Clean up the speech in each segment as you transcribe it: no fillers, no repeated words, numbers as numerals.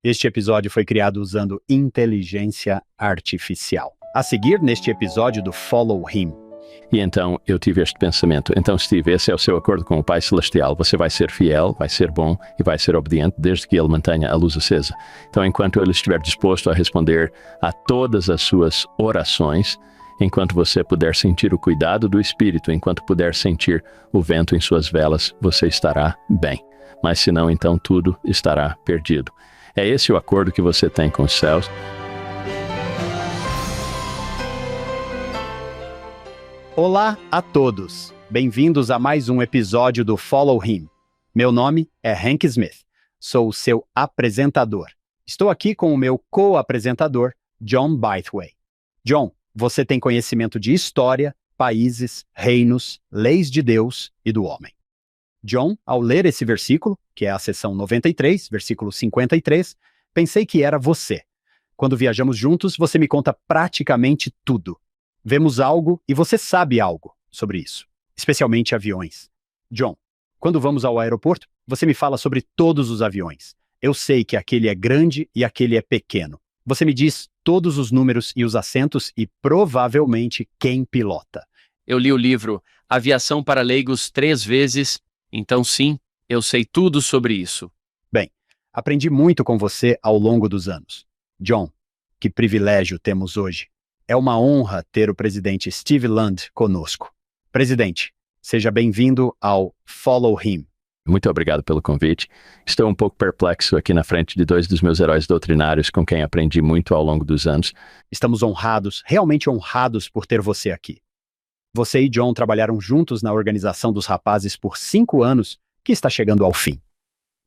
Este episódio foi criado usando inteligência artificial. A seguir, neste episódio do Follow Him. E então eu tive este pensamento. Então, Steve, esse é o seu acordo com o Pai Celestial. Você vai ser fiel, vai ser bom e vai ser obediente desde que ele mantenha a luz acesa. Então, enquanto ele estiver disposto a responder a todas as suas orações, enquanto você puder sentir o cuidado do Espírito, enquanto puder sentir o vento em suas velas, você estará bem. Mas se não, então tudo estará perdido. É esse o acordo que você tem com os céus. Olá a todos! Bem-vindos a mais um episódio do Follow Him. Meu nome é Hank Smith. Sou o seu apresentador. Estou aqui com o meu co-apresentador, John Bytheway. John, você tem conhecimento de história, países, reinos, leis de Deus e do homem. John, ao ler esse versículo, que é a seção 93, versículo 53, pensei que era você. Quando viajamos juntos, você me conta praticamente tudo. Vemos algo e você sabe algo sobre isso, especialmente aviões. John, quando vamos ao aeroporto, você me fala sobre todos os aviões. Eu sei que aquele é grande e aquele é pequeno. Você me diz todos os números e os assentos e provavelmente quem pilota. Eu li o livro Aviação para Leigos 3 vezes, então sim, eu sei tudo sobre isso. Bem, aprendi muito com você ao longo dos anos. John, que privilégio temos hoje. É uma honra ter o presidente Steve Lund conosco. Presidente, seja bem-vindo ao Follow Him. Muito obrigado pelo convite. Estou um pouco perplexo aqui na frente de dois dos meus heróis doutrinários com quem aprendi muito ao longo dos anos. Estamos honrados, realmente honrados por ter você aqui. Você e John trabalharam juntos na Organização dos Rapazes por 5 anos, que está chegando ao fim.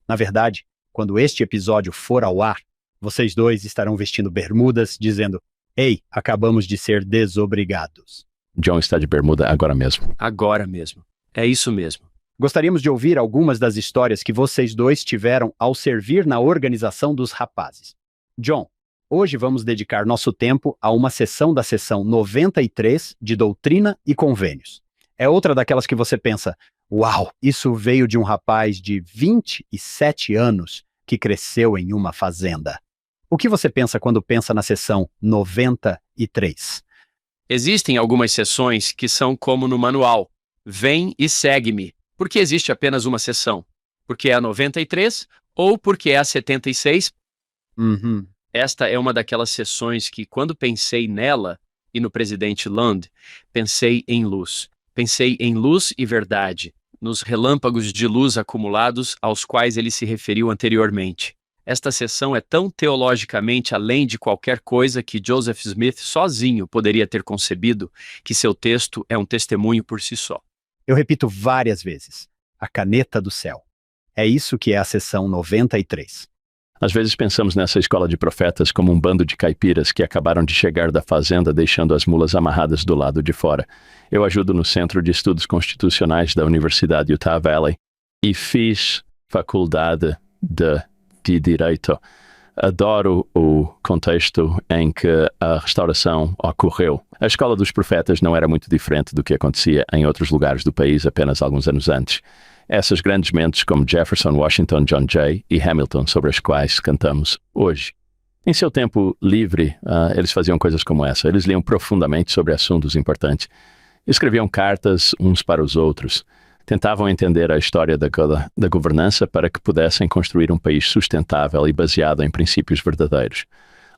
Na verdade, quando este episódio for ao ar, vocês dois estarão vestindo bermudas, dizendo: "Ei, acabamos de ser desobrigados." John está de bermuda agora mesmo. Agora mesmo. É isso mesmo. Gostaríamos de ouvir algumas das histórias que vocês dois tiveram ao servir na Organização dos Rapazes. John, hoje vamos dedicar nosso tempo a uma sessão da seção 93 de Doutrina e Convênios. É outra daquelas que você pensa: uau, isso veio de um rapaz de 27 anos que cresceu em uma fazenda. O que você pensa quando pensa na sessão 93? Existem algumas sessões que são como no manual. Vem e segue-me. Por que existe apenas uma sessão? Porque é a 93 ou porque é a 76? Esta é uma daquelas sessões que, quando pensei nela e no presidente Lund, pensei em luz. Pensei em luz e verdade, nos relâmpagos de luz acumulados aos quais ele se referiu anteriormente. Esta sessão é tão teologicamente além de qualquer coisa que Joseph Smith sozinho poderia ter concebido, que seu texto é um testemunho por si só. Eu repito várias vezes: a caneta do céu. É isso que é a sessão 93. Às vezes pensamos nessa escola de profetas como um bando de caipiras que acabaram de chegar da fazenda deixando as mulas amarradas do lado de fora. Eu ajudo no Centro de Estudos Constitucionais da Universidade Utah Valley e fiz faculdade de Direito. Adoro o contexto em que a restauração ocorreu. A escola dos profetas não era muito diferente do que acontecia em outros lugares do país apenas alguns anos antes. Essas grandes mentes como Jefferson, Washington, John Jay e Hamilton, sobre as quais cantamos hoje. Em seu tempo livre, eles faziam coisas como essa. Eles liam profundamente sobre assuntos importantes. Escreviam cartas uns para os outros. Tentavam entender a história da governança para que pudessem construir um país sustentável e baseado em princípios verdadeiros.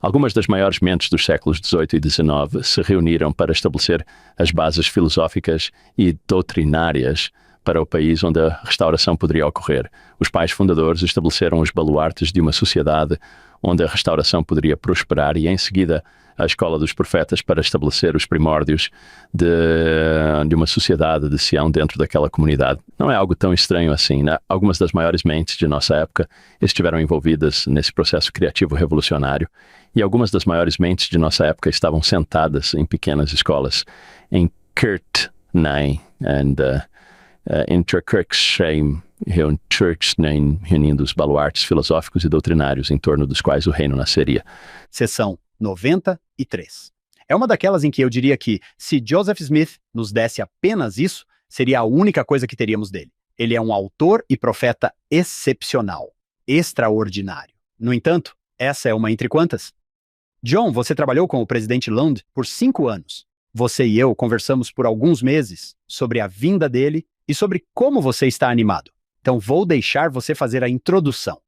Algumas das maiores mentes dos séculos XVIII e XIX se reuniram para estabelecer as bases filosóficas e doutrinárias para o país onde a restauração poderia ocorrer. Os pais fundadores estabeleceram os baluartes de uma sociedade onde a restauração poderia prosperar e, em seguida, a escola dos profetas para estabelecer os primórdios de uma sociedade de Sião dentro daquela comunidade. Não é algo tão estranho assim, né? Algumas das maiores mentes de nossa época estiveram envolvidas nesse processo criativo revolucionário e algumas das maiores mentes de nossa época estavam sentadas em pequenas escolas, em Kirtney e Interkirksheim, reunindo os baluartes filosóficos e doutrinários em torno dos quais o reino nasceria. Seção 93. É uma daquelas em que eu diria que, se Joseph Smith nos desse apenas isso, seria a única coisa que teríamos dele. Ele é um autor e profeta excepcional, extraordinário. No entanto, Essa é uma entre quantas? John, você trabalhou com o presidente Lund por 5 anos. Você e eu conversamos por alguns meses sobre a vinda dele e sobre como você está animado. Então vou deixar você fazer a introdução.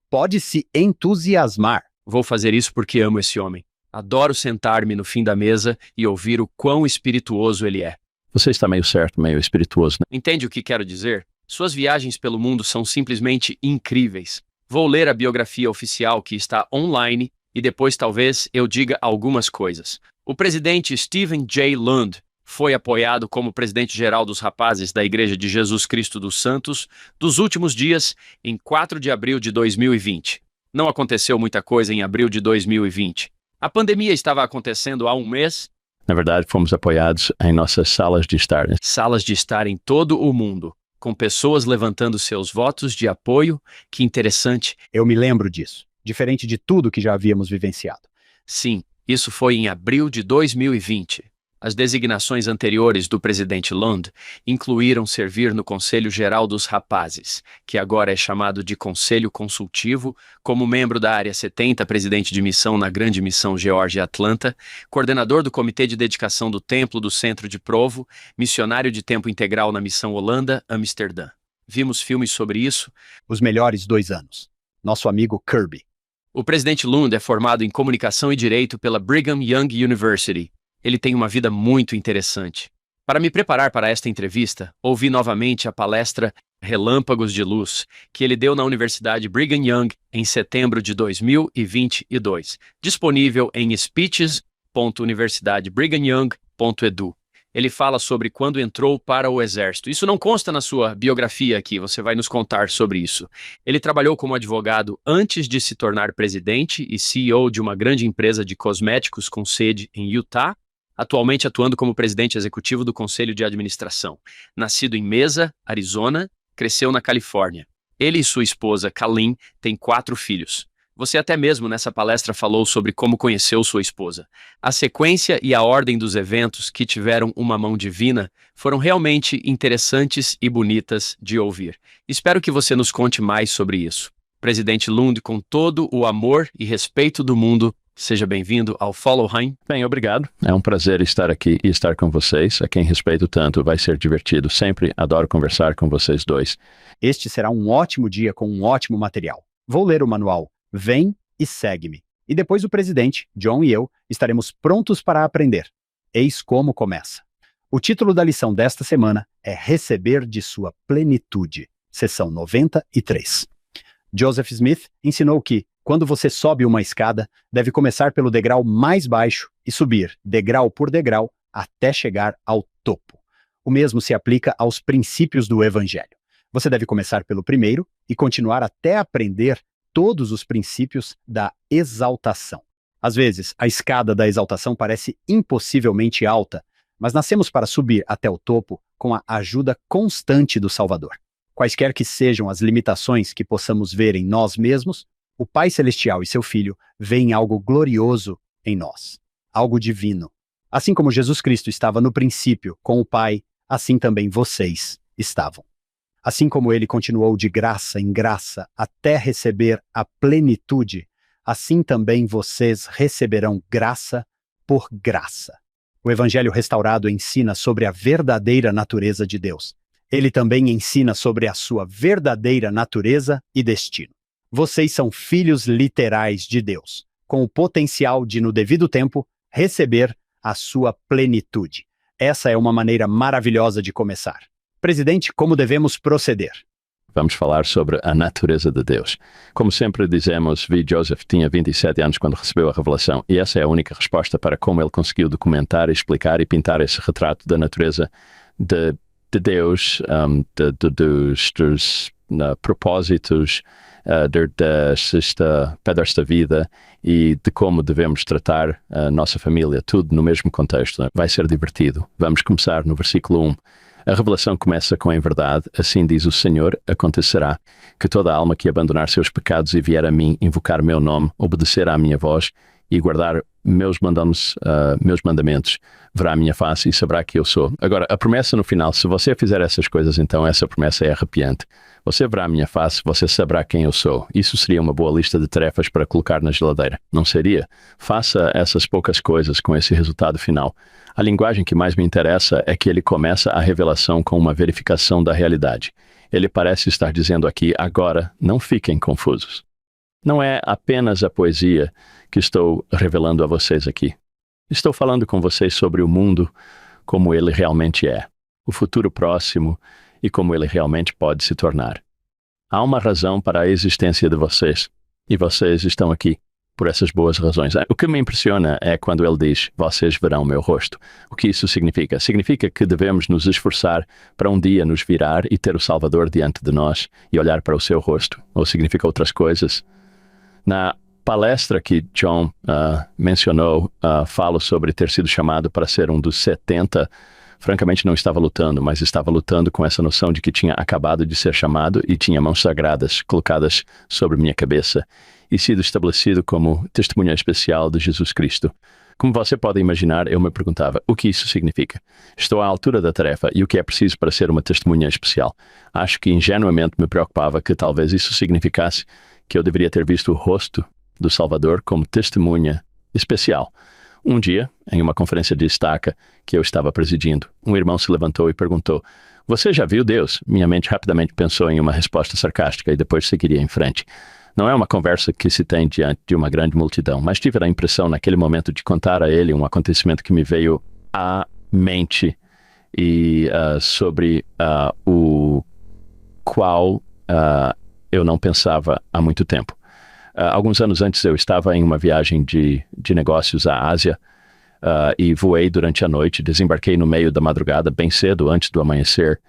Pode se entusiasmar. Vou fazer isso porque amo esse homem. Adoro sentar-me no fim da mesa e ouvir o quão espirituoso ele é. Você está meio certo, meio espirituoso, né? Entende o que quero dizer? Suas viagens pelo mundo são simplesmente incríveis. Vou ler a biografia oficial que está online e depois talvez eu diga algumas coisas. O presidente Stephen J. Lund foi apoiado como presidente-geral dos rapazes da Igreja de Jesus Cristo dos Santos dos Últimos Dias em 4 de abril de 2020. Não aconteceu muita coisa em abril de 2020. A pandemia estava acontecendo há um mês. Na verdade, fomos apoiados em nossas salas de estar. Salas de estar em todo o mundo, com pessoas levantando seus votos de apoio. Que interessante. Eu me lembro disso, diferente de tudo que já havíamos vivenciado. Sim, isso foi em abril de 2020. As designações anteriores do presidente Lund incluíram servir no Conselho Geral dos Rapazes, que agora é chamado de Conselho Consultivo, como membro da Área 70, presidente de missão na Grande Missão Geórgia Atlanta, coordenador do Comitê de Dedicação do Templo do Centro de Provo, missionário de tempo integral na Missão Holanda, Amsterdã. Vimos filmes sobre isso. Os melhores 2 anos. Nosso amigo Kirby. O presidente Lund é formado em Comunicação e Direito pela Brigham Young University. Ele tem uma vida muito interessante. Para me preparar para esta entrevista, ouvi novamente a palestra Relâmpagos de Luz, que ele deu na Universidade Brigham Young em setembro de 2022, disponível em speeches.universidadebrighamyoung.edu. Ele fala sobre quando entrou para o exército. Isso não consta na sua biografia aqui, você vai nos contar sobre isso. Ele trabalhou como advogado antes de se tornar presidente e CEO de uma grande empresa de cosméticos com sede em Utah, atualmente atuando como presidente executivo do Conselho de Administração. Nascido em Mesa, Arizona, cresceu na Califórnia. Ele e sua esposa, Colleen, têm 4 filhos. Você até mesmo nessa palestra falou sobre como conheceu sua esposa. A sequência e a ordem dos eventos que tiveram uma mão divina foram realmente interessantes e bonitas de ouvir. Espero que você nos conte mais sobre isso. Presidente Lund, com todo o amor e respeito do mundo, seja bem-vindo ao Follow Him. Bem, obrigado. É um prazer estar aqui e estar com vocês, a quem respeito tanto. Vai ser divertido. Sempre adoro conversar com vocês dois. Este será um ótimo dia com um ótimo material. Vou ler o manual. Vem e segue-me. E depois o presidente, John e eu, estaremos prontos para aprender. Eis como começa. O título da lição desta semana é Receber de sua plenitude, sessão 93. Joseph Smith ensinou que, quando você sobe uma escada, deve começar pelo degrau mais baixo e subir, degrau por degrau, até chegar ao topo. O mesmo se aplica aos princípios do Evangelho. Você deve começar pelo primeiro e continuar até aprender todos os princípios da exaltação. Às vezes, a escada da exaltação parece impossivelmente alta, mas nascemos para subir até o topo com a ajuda constante do Salvador. Quaisquer que sejam as limitações que possamos ver em nós mesmos, o Pai Celestial e seu Filho veem algo glorioso em nós, algo divino. Assim como Jesus Cristo estava no princípio com o Pai, assim também vocês estavam. Assim como ele continuou de graça em graça até receber a plenitude, assim também vocês receberão graça por graça. O Evangelho restaurado ensina sobre a verdadeira natureza de Deus. Ele também ensina sobre a sua verdadeira natureza e destino. Vocês são filhos literais de Deus, com o potencial de, no devido tempo, receber a sua plenitude. Essa é uma maneira maravilhosa de começar. Presidente, como devemos proceder? Vamos falar sobre a natureza de Deus. Como sempre dizemos, Joseph tinha 27 anos quando recebeu a revelação, e essa é a única resposta para como ele conseguiu documentar, explicar e pintar esse retrato da natureza de Deus, dos propósitos desta vida e de como devemos tratar a nossa família, tudo no mesmo contexto. Vai ser divertido. Vamos começar no versículo 1. A revelação começa com: em verdade, assim diz o Senhor, acontecerá que toda alma que abandonar seus pecados e vier a mim, invocar meu nome, obedecer à minha voz e guardar meus mandamentos, verá a minha face e saberá que eu sou. Agora, a promessa no final, se você fizer essas coisas, então essa promessa é arrepiante. Você verá a minha face, você saberá quem eu sou. Isso seria uma boa lista de tarefas para colocar na geladeira, não seria? Faça essas poucas coisas com esse resultado final. A linguagem que mais me interessa é que ele começa a revelação com uma verificação da realidade. Ele parece estar dizendo aqui, agora, não fiquem confusos. Não é apenas a poesia que estou revelando a vocês aqui. Estou falando com vocês sobre o mundo como ele realmente é, o futuro próximo e como ele realmente pode se tornar. Há uma razão para a existência de vocês, e vocês estão aqui por essas boas razões. O que me impressiona é quando ele diz, vocês verão meu rosto. O que isso significa? Significa que devemos nos esforçar para um dia nos virar e ter o Salvador diante de nós e olhar para o seu rosto. Ou significa outras coisas? Na palestra que John mencionou, falo sobre ter sido chamado para ser um dos 70. Francamente, não estava lutando, mas estava lutando com essa noção de que tinha acabado de ser chamado e tinha mãos sagradas colocadas sobre minha cabeça e sido estabelecido como testemunha especial de Jesus Cristo. Como você pode imaginar, eu me perguntava, o que isso significa? Estou à altura da tarefa e o que é preciso para ser uma testemunha especial? Acho que ingenuamente me preocupava que talvez isso significasse que eu deveria ter visto o rosto do Salvador como testemunha especial. Um dia, em uma conferência de estaca que eu estava presidindo, um irmão se levantou e perguntou, você já viu Deus? Minha mente rapidamente pensou em uma resposta sarcástica e depois seguiria em frente. Não é uma conversa que se tem diante de uma grande multidão, mas tive a impressão naquele momento de contar a ele um acontecimento que me veio à mente e sobre o qual eu não pensava há muito tempo. Alguns anos antes eu estava em uma viagem de negócios à Ásia e voei durante a noite, desembarquei no meio da madrugada, bem cedo, antes do amanhecer.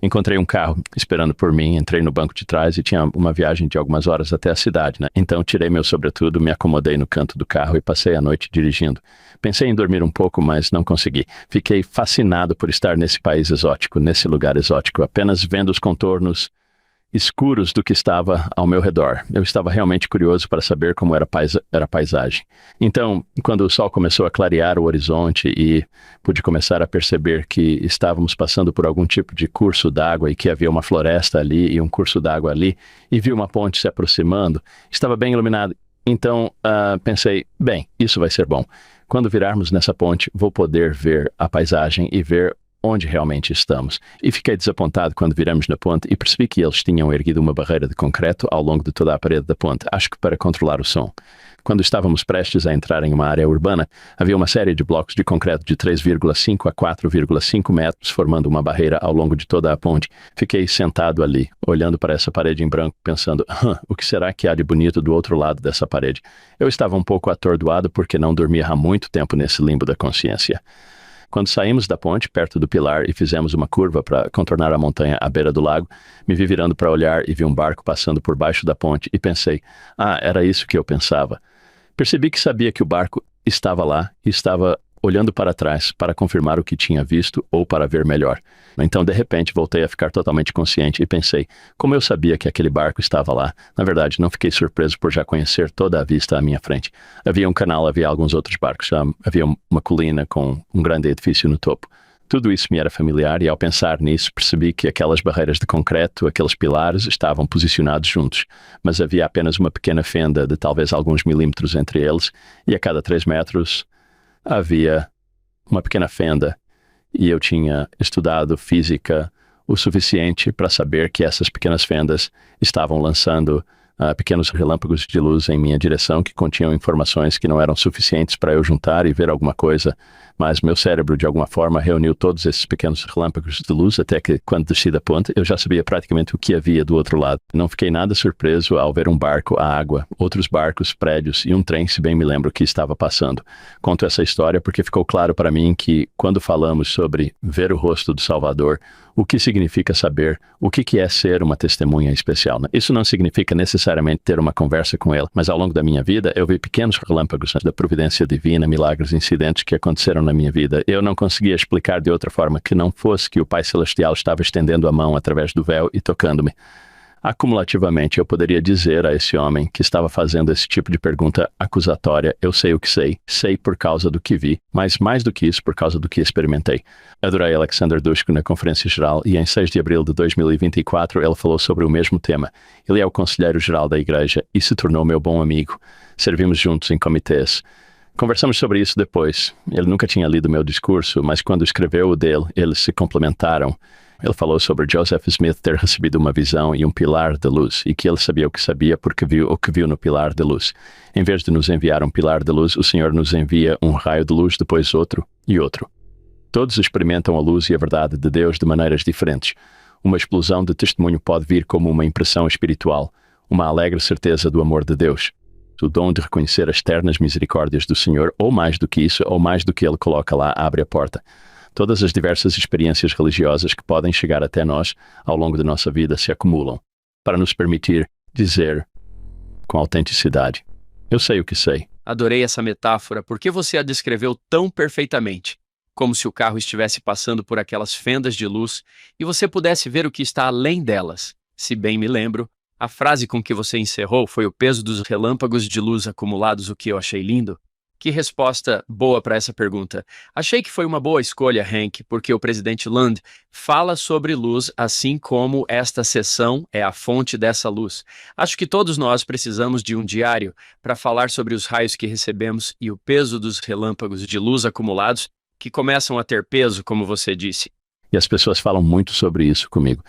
Encontrei um carro esperando por mim, entrei no banco de trás e tinha uma viagem de algumas horas até a cidade, né? Então tirei meu sobretudo, me acomodei no canto do carro e passei a noite dirigindo. Pensei em dormir um pouco, mas não consegui. Fiquei fascinado por estar nesse país exótico, nesse lugar exótico, apenas vendo os contornos escuros do que estava ao meu redor. Eu estava realmente curioso para saber como era a paisagem. Então, quando o sol começou a clarear o horizonte e pude começar a perceber que estávamos passando por algum tipo de curso d'água e que havia uma floresta ali e um curso d'água ali, e vi uma ponte se aproximando, estava bem iluminado. Então, pensei, bem, isso vai ser bom. Quando virarmos nessa ponte, vou poder ver a paisagem e ver onde realmente estamos. E fiquei desapontado quando viramos na ponte e percebi que eles tinham erguido uma barreira de concreto ao longo de toda a parede da ponte, acho que para controlar o som. Quando estávamos prestes a entrar em uma área urbana, havia uma série de blocos de concreto de 3,5 a 4,5 metros formando uma barreira ao longo de toda a ponte. Fiquei sentado ali, olhando para essa parede em branco, pensando, o que será que há de bonito do outro lado dessa parede? Eu estava um pouco atordoado porque não dormia há muito tempo nesse limbo da consciência. Quando saímos da ponte, perto do pilar, e fizemos uma curva para contornar a montanha à beira do lago, me vi virando para olhar e vi um barco passando por baixo da ponte e pensei, era isso que eu pensava. Percebi que sabia que o barco estava lá e estava olhando para trás para confirmar o que tinha visto ou para ver melhor. Então, de repente, voltei a ficar totalmente consciente e pensei, como eu sabia que aquele barco estava lá? Na verdade, não fiquei surpreso por já conhecer toda a vista à minha frente. Havia um canal, havia alguns outros barcos, havia uma colina com um grande edifício no topo. Tudo isso me era familiar e ao pensar nisso percebi que aquelas barreiras de concreto, aqueles pilares, estavam posicionados juntos, mas havia apenas uma pequena fenda de talvez alguns milímetros entre eles e a cada 3 metros havia uma pequena fenda e eu tinha estudado física o suficiente para saber que essas pequenas fendas estavam lançando pequenos relâmpagos de luz em minha direção que continham informações que não eram suficientes para eu juntar e ver alguma coisa, mas meu cérebro de alguma forma reuniu todos esses pequenos relâmpagos de luz até que quando desci da ponte eu já sabia praticamente o que havia do outro lado. Não fiquei nada surpreso ao ver um barco à água, outros barcos, prédios e um trem, se bem me lembro, que estava passando. Conto essa história porque ficou claro para mim que quando falamos sobre ver o rosto do Salvador, o que significa saber o que é ser uma testemunha especial, né? Isso não significa necessariamente ter uma conversa com ele, mas ao longo da minha vida eu vi pequenos relâmpagos da providência divina, milagres, incidentes que aconteceram na minha vida. Eu não conseguia explicar de outra forma que não fosse que o Pai Celestial estava estendendo a mão através do véu e tocando-me. Acumulativamente, eu poderia dizer a esse homem que estava fazendo esse tipo de pergunta acusatória: eu sei o que sei por causa do que vi, mas mais do que isso, por causa do que experimentei. Adorei Alexander Dushku na Conferência Geral e em 6 de abril de 2024 ele falou sobre o mesmo tema. Ele é o conselheiro-geral da igreja e se tornou meu bom amigo. Servimos juntos em comitês. Conversamos sobre isso depois. Ele nunca tinha lido meu discurso, mas quando escreveu o dele, eles se complementaram. Ele falou sobre Joseph Smith ter recebido uma visão e um pilar de luz, e que ele sabia o que sabia porque viu o que viu no pilar de luz. Em vez de nos enviar um pilar de luz, o Senhor nos envia um raio de luz, depois outro e outro. Todos experimentam a luz e a verdade de Deus de maneiras diferentes. Uma explosão de testemunho pode vir como uma impressão espiritual, uma alegre certeza do amor de Deus. O dom de reconhecer as ternas misericórdias do Senhor, ou mais do que isso, ou mais do que Ele coloca lá, abre a porta. Todas as diversas experiências religiosas que podem chegar até nós ao longo da nossa vida se acumulam para nos permitir dizer com autenticidade: eu sei o que sei. Adorei essa metáfora porque você a descreveu tão perfeitamente, como se o carro estivesse passando por aquelas fendas de luz e você pudesse ver o que está além delas. Se bem me lembro, a frase com que você encerrou foi o peso dos relâmpagos de luz acumulados, o que eu achei lindo. Que resposta boa para essa pergunta. Achei que foi uma boa escolha, Hank, porque o presidente Lund fala sobre luz, assim como esta sessão é a fonte dessa luz. Acho que todos nós precisamos de um diário para falar sobre os raios que recebemos e o peso dos relâmpagos de luz acumulados, que começam a ter peso, como você disse. E as pessoas falam muito sobre isso comigo.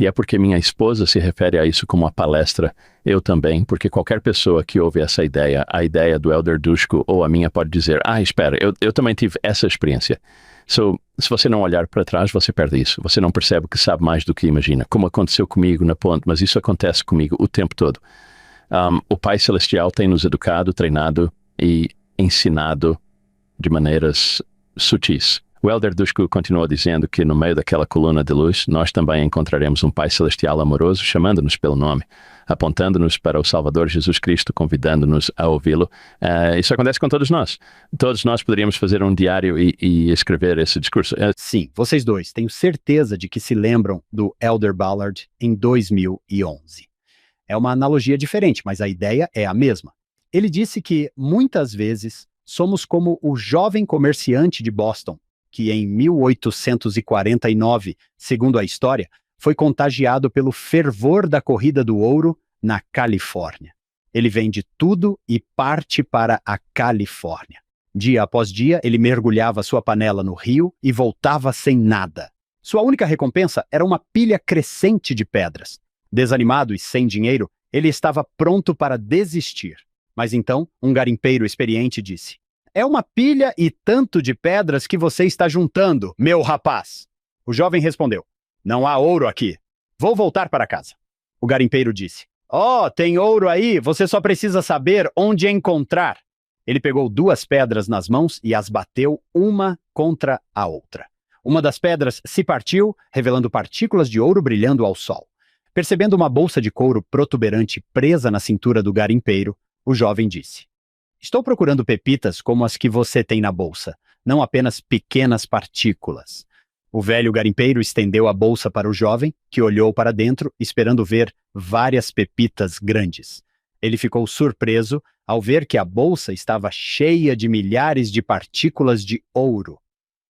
E é porque minha esposa se refere a isso como uma palestra, eu também, porque qualquer pessoa que ouve essa ideia, a ideia do Elder Dushku ou a minha, pode dizer: espera, eu também tive essa experiência. Se você não olhar para trás, você perde isso. Você não percebe que sabe mais do que imagina, como aconteceu comigo na ponte, mas isso acontece comigo o tempo todo. O Pai Celestial tem nos educado, treinado e ensinado de maneiras sutis. O Elder Dushku continuou dizendo que no meio daquela coluna de luz, nós também encontraremos um Pai Celestial amoroso, chamando-nos pelo nome, apontando-nos para o Salvador Jesus Cristo, convidando-nos a ouvi-lo. Isso acontece com todos nós. Todos nós poderíamos fazer um diário e escrever esse discurso. Sim, vocês dois, tenho certeza de que se lembram do Elder Ballard em 2011. É uma analogia diferente, mas a ideia é a mesma. Ele disse que, muitas vezes, somos como o jovem comerciante de Boston, que em 1849, segundo a história, foi contagiado pelo fervor da corrida do ouro na Califórnia. Ele vende tudo e parte para a Califórnia. Dia após dia, ele mergulhava sua panela no rio e voltava sem nada. Sua única recompensa era uma pilha crescente de pedras. Desanimado e sem dinheiro, ele estava pronto para desistir. Mas então, um garimpeiro experiente disse: "É uma pilha e tanto de pedras que você está juntando, meu rapaz." O jovem respondeu: "Não há ouro aqui. Vou voltar para casa." O garimpeiro disse: "Tem ouro aí, você só precisa saber onde encontrar." Ele pegou 2 pedras nas mãos e as bateu uma contra a outra. Uma das pedras se partiu, revelando partículas de ouro brilhando ao sol. Percebendo uma bolsa de couro protuberante presa na cintura do garimpeiro, o jovem disse: "Estou procurando pepitas como as que você tem na bolsa, não apenas pequenas partículas." O velho garimpeiro estendeu a bolsa para o jovem, que olhou para dentro, esperando ver várias pepitas grandes. Ele ficou surpreso ao ver que a bolsa estava cheia de milhares de partículas de ouro.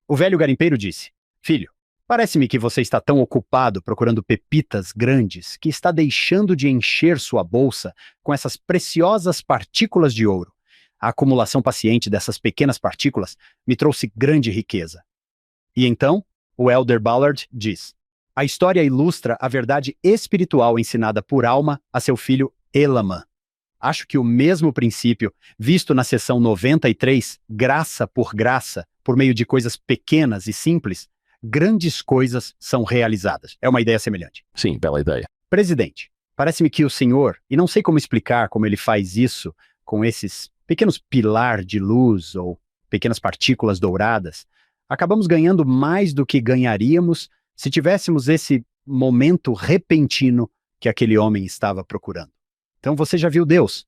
O velho garimpeiro disse: "Filho, parece-me que você está tão ocupado procurando pepitas grandes que está deixando de encher sua bolsa com essas preciosas partículas de ouro. A acumulação paciente dessas pequenas partículas me trouxe grande riqueza." E então, o Elder Ballard diz: "A história ilustra a verdade espiritual ensinada por Alma a seu filho Elaman. Acho que o mesmo princípio, visto na seção 93, graça, por meio de coisas pequenas e simples, grandes coisas são realizadas." É uma ideia semelhante. Sim, bela ideia. Presidente, parece-me que o senhor, e não sei como explicar como ele faz isso com esses pequenos pilar de luz ou pequenas partículas douradas, acabamos ganhando mais do que ganharíamos se tivéssemos esse momento repentino que aquele homem estava procurando. Então você já viu Deus?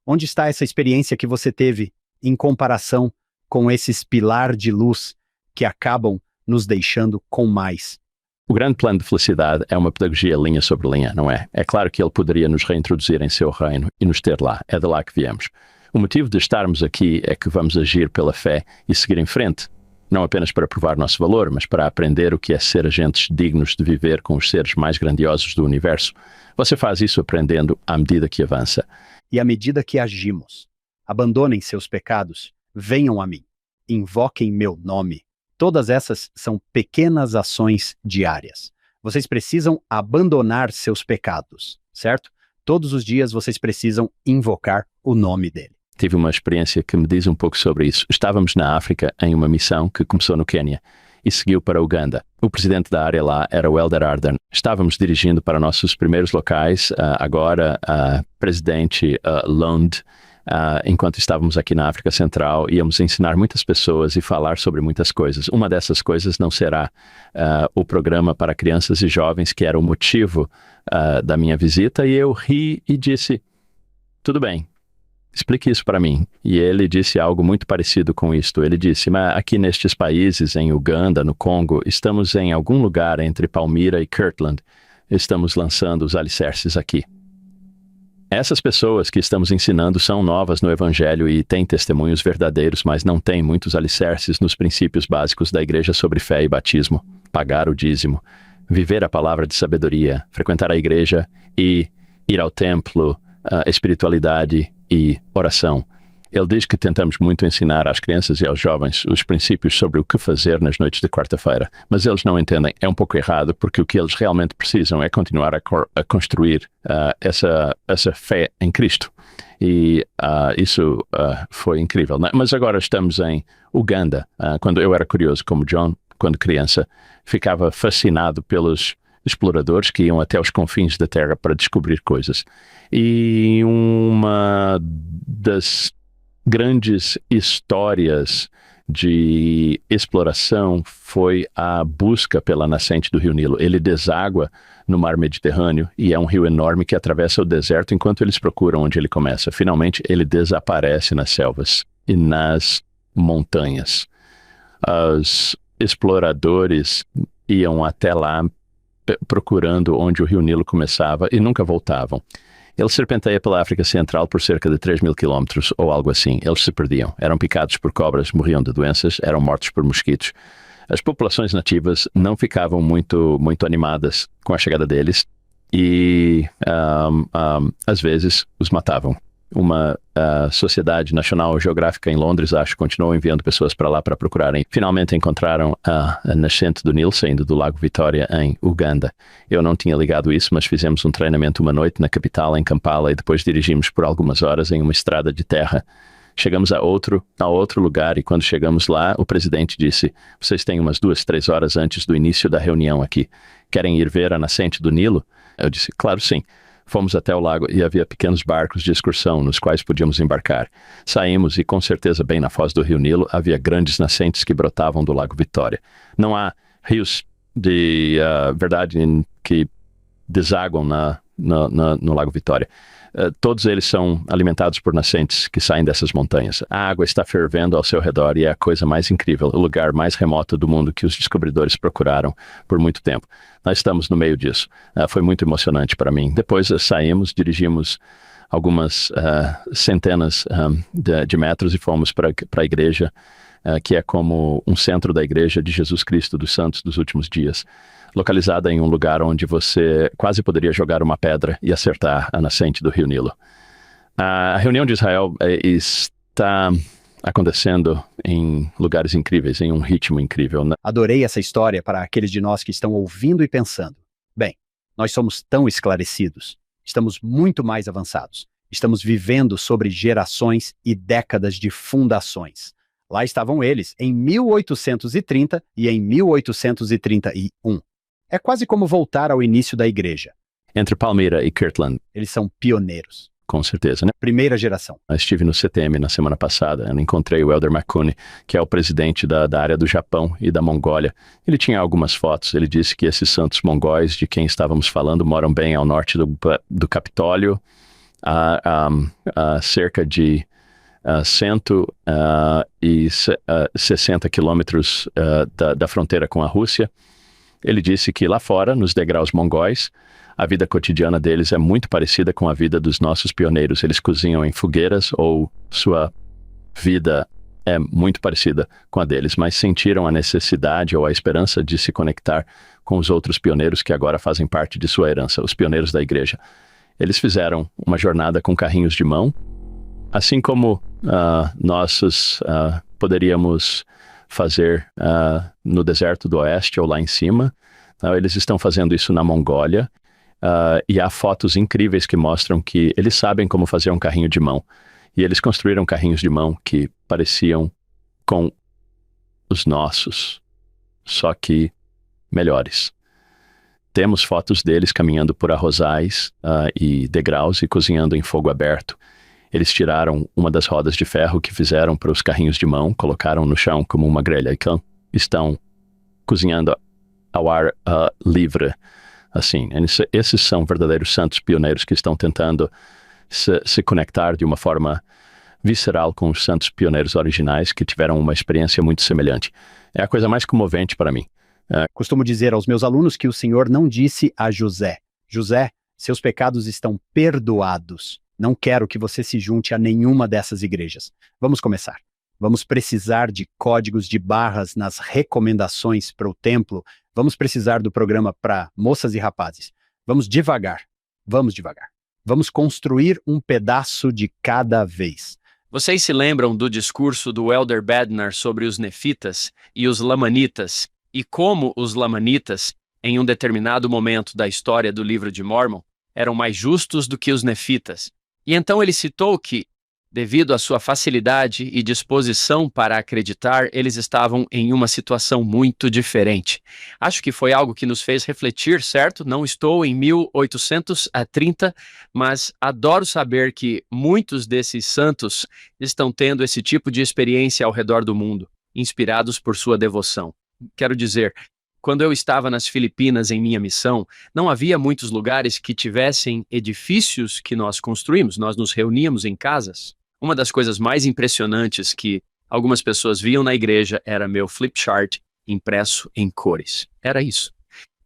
Onde está essa experiência que você teve em comparação com esses pilar de luz que acabam nos deixando com mais? O grande plano de felicidade é uma pedagogia linha sobre linha, não é? É claro que ele poderia nos reintroduzir em seu reino e nos ter lá. É de lá que viemos. O motivo de estarmos aqui é que vamos agir pela fé e seguir em frente. Não apenas para provar nosso valor, mas para aprender o que é ser agentes dignos de viver com os seres mais grandiosos do universo. Você faz isso aprendendo à medida que avança. E à medida que agimos. Abandonem seus pecados, venham a mim, invoquem meu nome. Todas essas são pequenas ações diárias. Vocês precisam abandonar seus pecados, certo? Todos os dias vocês precisam invocar o nome dele. Tive uma experiência que me diz um pouco sobre isso. Estávamos na África em uma missão que começou no Quênia e seguiu para Uganda. O presidente da área lá era o Elder Arden. Estávamos dirigindo para nossos primeiros locais, agora presidente Lund, enquanto estávamos aqui na África Central, íamos ensinar muitas pessoas e falar sobre muitas coisas. Uma dessas coisas não será o programa para crianças e jovens, que era o motivo da minha visita, e eu ri e disse, tudo bem, explique isso para mim. E ele disse algo muito parecido com isto. Ele disse, mas aqui nestes países, em Uganda, no Congo, estamos em algum lugar entre Palmyra e Kirtland. Estamos lançando os alicerces aqui. Essas pessoas que estamos ensinando são novas no Evangelho e têm testemunhos verdadeiros, mas não têm muitos alicerces nos princípios básicos da igreja sobre fé e batismo, pagar o dízimo, viver a palavra de sabedoria, frequentar a igreja e ir ao templo, espiritualidade e oração. Ele diz que tentamos muito ensinar às crianças e aos jovens os princípios sobre o que fazer nas noites de quarta-feira, mas eles não entendem. É um pouco errado, porque o que eles realmente precisam é continuar a construir essa fé em Cristo. E isso foi incrível. Mas agora estamos em Uganda. Quando eu era curioso, como John, quando criança, ficava fascinado pelos exploradores que iam até os confins da Terra para descobrir coisas. E uma das grandes histórias de exploração foi a busca pela nascente do Rio Nilo. Ele deságua no mar Mediterrâneo e é um rio enorme que atravessa o deserto enquanto eles procuram onde ele começa. Finalmente, ele desaparece nas selvas e nas montanhas. Os exploradores iam até lá procurando onde o Rio Nilo começava e nunca voltavam. Ele serpenteia pela África Central por cerca de 3.000 quilómetros ou algo assim. Eles se perdiam. Eram picados por cobras, morriam de doenças, eram mortos por mosquitos. As populações nativas não ficavam muito animadas com a chegada deles e, às vezes, os matavam. Uma Sociedade Nacional Geográfica em Londres, acho, continuou enviando pessoas para lá para procurarem. Finalmente encontraram a nascente do Nilo, saindo do Lago Vitória, em Uganda. Eu não tinha ligado isso, mas fizemos um treinamento uma noite na capital, em Kampala, e depois dirigimos por algumas horas em uma estrada de terra. Chegamos a outro lugar, e quando chegamos lá, o presidente disse, vocês têm umas 2, 3 horas antes do início da reunião aqui. Querem ir ver a nascente do Nilo? Eu disse, claro, sim. Fomos até o lago e havia pequenos barcos de excursão nos quais podíamos embarcar. Saímos e, com certeza, bem na foz do Rio Nilo, havia grandes nascentes que brotavam do Lago Vitória. Não há rios de verdade que desaguam no Lago Vitória. Todos eles são alimentados por nascentes que saem dessas montanhas. A água está fervendo ao seu redor e é a coisa mais incrível, o lugar mais remoto do mundo que os descobridores procuraram por muito tempo. Nós estamos no meio disso. Foi muito emocionante para mim. Depois saímos, dirigimos algumas centenas de metros e fomos para a igreja, que é como um centro da igreja de Jesus Cristo dos Santos dos Últimos Dias, localizada em um lugar onde você quase poderia jogar uma pedra e acertar a nascente do Rio Nilo. A reunião de Israel está acontecendo em lugares incríveis, em um ritmo incrível. Adorei essa história para aqueles de nós que estão ouvindo e pensando. Bem, nós somos tão esclarecidos, estamos muito mais avançados, estamos vivendo sobre gerações e décadas de fundações. Lá estavam eles, em 1830 e em 1831. É quase como voltar ao início da igreja. Entre Palmyra e Kirtland. Eles são pioneiros. Com certeza, né? Primeira geração. Eu estive no CTM na semana passada. Eu encontrei o Elder Makuni, que é o presidente da área do Japão e da Mongólia. Ele tinha algumas fotos. Ele disse que esses santos mongóis de quem estávamos falando moram bem ao norte do Capitólio, a cerca de 160 quilômetros da fronteira com a Rússia. Ele disse que lá fora, nos degraus mongóis, a vida cotidiana deles é muito parecida com a vida dos nossos pioneiros. Eles cozinham em fogueiras ou sua vida é muito parecida com a deles, mas sentiram a necessidade ou a esperança de se conectar com os outros pioneiros que agora fazem parte de sua herança, os pioneiros da igreja. Eles fizeram uma jornada com carrinhos de mão, assim como nós poderíamos fazer no deserto do oeste ou lá em cima. Eles estão fazendo isso na Mongólia, e há fotos incríveis que mostram que eles sabem como fazer um carrinho de mão. E eles construíram carrinhos de mão que pareciam com os nossos, só que melhores. Temos fotos deles caminhando por arrozais e degraus e cozinhando em fogo aberto. Eles tiraram uma das rodas de ferro que fizeram para os carrinhos de mão, colocaram no chão como uma grelha e estão cozinhando ao ar livre. Assim, esses são verdadeiros santos pioneiros que estão tentando se conectar de uma forma visceral com os santos pioneiros originais que tiveram uma experiência muito semelhante. É a coisa mais comovente para mim. Costumo dizer aos meus alunos que o Senhor não disse a José: José, seus pecados estão perdoados. Não quero que você se junte a nenhuma dessas igrejas. Vamos começar. Vamos precisar de códigos de barras nas recomendações para o templo. Vamos precisar do programa para moças e rapazes. Vamos devagar. Vamos devagar. Vamos construir um pedaço de cada vez. Vocês se lembram do discurso do Elder Bednar sobre os nefitas e os lamanitas, e como os lamanitas, em um determinado momento da história do livro de Mórmon, eram mais justos do que os nefitas? E então ele citou que, devido à sua facilidade e disposição para acreditar, eles estavam em uma situação muito diferente. Acho que foi algo que nos fez refletir, certo? Não estou em 1830, mas adoro saber que muitos desses santos estão tendo esse tipo de experiência ao redor do mundo, inspirados por sua devoção. Quero dizer, quando eu estava nas Filipinas em minha missão, não havia muitos lugares que tivessem edifícios que nós construímos, nós nos reuníamos em casas. Uma das coisas mais impressionantes que algumas pessoas viam na igreja era meu flip chart impresso em cores. Era isso.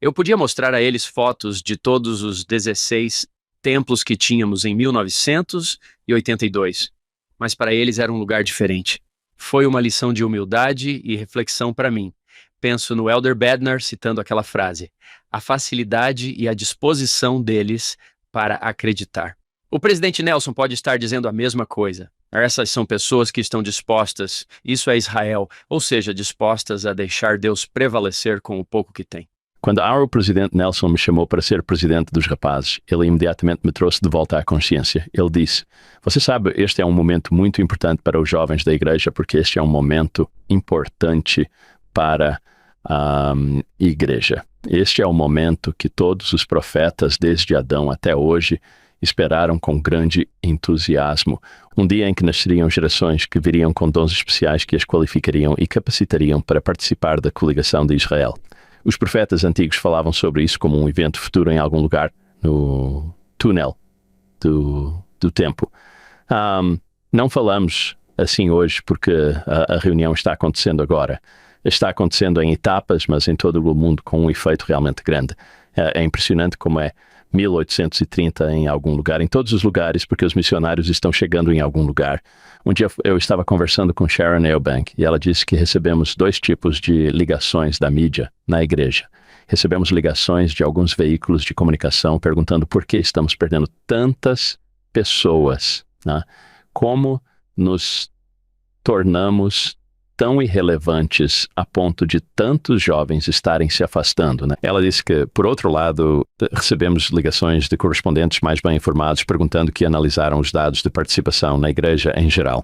Eu podia mostrar a eles fotos de todos os 16 templos que tínhamos em 1982, mas para eles era um lugar diferente. Foi uma lição de humildade e reflexão para mim. Penso no Elder Bednar citando aquela frase: a facilidade e a disposição deles para acreditar. O presidente Nelson pode estar dizendo a mesma coisa. Essas são pessoas que estão dispostas, isso é Israel, ou seja, dispostas a deixar Deus prevalecer com o pouco que tem. Quando o presidente Nelson me chamou para ser presidente dos rapazes, ele imediatamente me trouxe de volta à consciência. Ele disse: você sabe, este é um momento muito importante para os jovens da igreja, porque este é um momento importante para a igreja. Este é o momento que todos os profetas, desde Adão até hoje, esperaram com grande entusiasmo. Um dia em que nasceriam gerações que viriam com dons especiais que as qualificariam e capacitariam para participar da coligação de Israel. Os profetas antigos falavam sobre isso como um evento futuro em algum lugar no túnel do tempo. Não falamos assim hoje porque a reunião está acontecendo agora. Está acontecendo em etapas, mas em todo o mundo com um efeito realmente grande. É impressionante como é 1830 em algum lugar, em todos os lugares, porque os missionários estão chegando em algum lugar. Um dia eu estava conversando com Sharon Eubank e ela disse que recebemos 2 tipos de ligações da mídia na igreja. Recebemos ligações de alguns veículos de comunicação perguntando por que estamos perdendo tantas pessoas, né? Como nos tornamos tão irrelevantes a ponto de tantos jovens estarem se afastando, né? Ela disse que, por outro lado, recebemos ligações de correspondentes mais bem informados perguntando que analisaram os dados de participação na igreja em geral.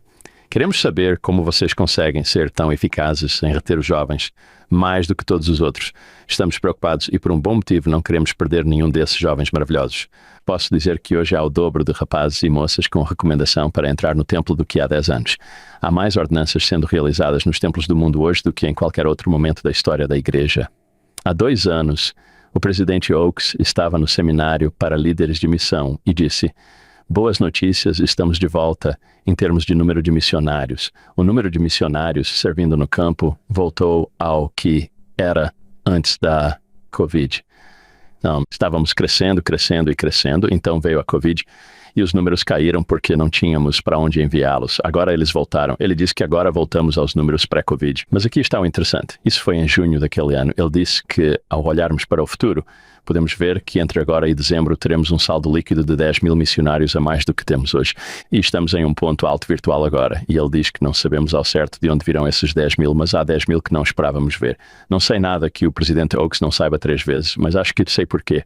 Queremos saber como vocês conseguem ser tão eficazes em reter os jovens, mais do que todos os outros. Estamos preocupados e por um bom motivo não queremos perder nenhum desses jovens maravilhosos. Posso dizer que hoje há o dobro de rapazes e moças com recomendação para entrar no templo do que há 10 anos. Há mais ordenanças sendo realizadas nos templos do mundo hoje do que em qualquer outro momento da história da igreja. Há 2 anos, o presidente Oaks estava no seminário para líderes de missão e disse: boas notícias, estamos de volta em termos de número de missionários. O número de missionários servindo no campo voltou ao que era antes da Covid. Então, estávamos crescendo, então veio a Covid e os números caíram porque não tínhamos para onde enviá-los. Agora eles voltaram. Ele disse que agora voltamos aos números pré-Covid. Mas aqui está o interessante. Isso foi em junho daquele ano. Ele disse que, ao olharmos para o futuro, podemos ver que entre agora e dezembro teremos um saldo líquido de 10 mil missionários a mais do que temos hoje. E estamos em um ponto alto virtual agora. E ele diz que não sabemos ao certo de onde virão esses 10 mil, mas há 10 mil que não esperávamos ver. Não sei nada que o presidente Oaks não saiba 3 vezes, mas acho que sei porquê.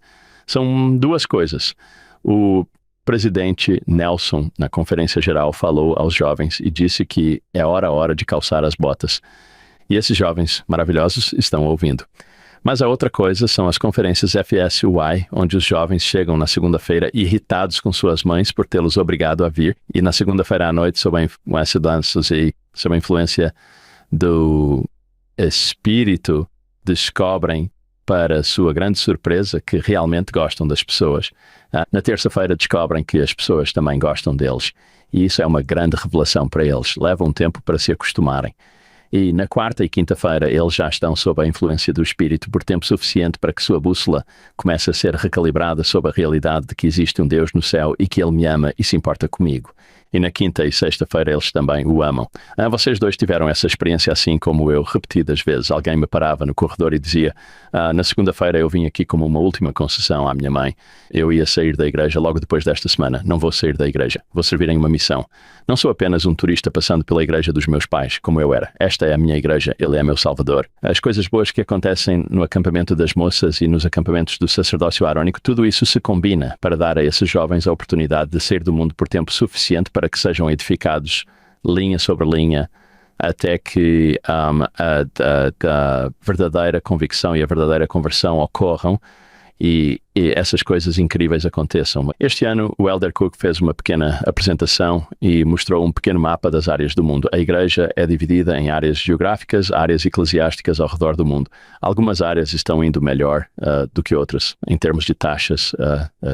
São duas coisas. O presidente Nelson, na conferência geral, falou aos jovens e disse que é hora de calçar as botas. E esses jovens maravilhosos estão ouvindo. Mas a outra coisa são as conferências FSY, onde os jovens chegam na segunda-feira irritados com suas mães por tê-los obrigado a vir, e na segunda-feira à noite, sob a influência do Espírito, descobrem, para sua grande surpresa, que realmente gostam das pessoas. Na terça-feira descobrem que as pessoas também gostam deles. E isso é uma grande revelação para eles. Leva um tempo para se acostumarem. E na quarta e quinta-feira eles já estão sob a influência do Espírito por tempo suficiente para que sua bússola comece a ser recalibrada sob a realidade de que existe um Deus no céu e que Ele me ama e se importa comigo. E na quinta e sexta-feira eles também o amam. Vocês dois tiveram essa experiência assim como eu, repetidas vezes. Alguém me parava no corredor e dizia, na segunda-feira eu vim aqui como uma última concessão à minha mãe. Eu ia sair da igreja logo depois desta semana. Não vou sair da igreja. Vou servir em uma missão. Não sou apenas um turista passando pela igreja dos meus pais, como eu era. Esta é a minha igreja. Ele é meu Salvador. As coisas boas que acontecem no acampamento das moças e nos acampamentos do sacerdócio arônico, tudo isso se combina para dar a esses jovens a oportunidade de sair do mundo por tempo suficiente para que sejam edificados linha sobre linha até que a verdadeira convicção e a verdadeira conversão ocorram e essas coisas incríveis aconteçam. Este ano o Elder Cook fez uma pequena apresentação e mostrou um pequeno mapa das áreas do mundo. A igreja é dividida em áreas geográficas, áreas eclesiásticas ao redor do mundo. Algumas áreas estão indo melhor do que outras em termos de taxas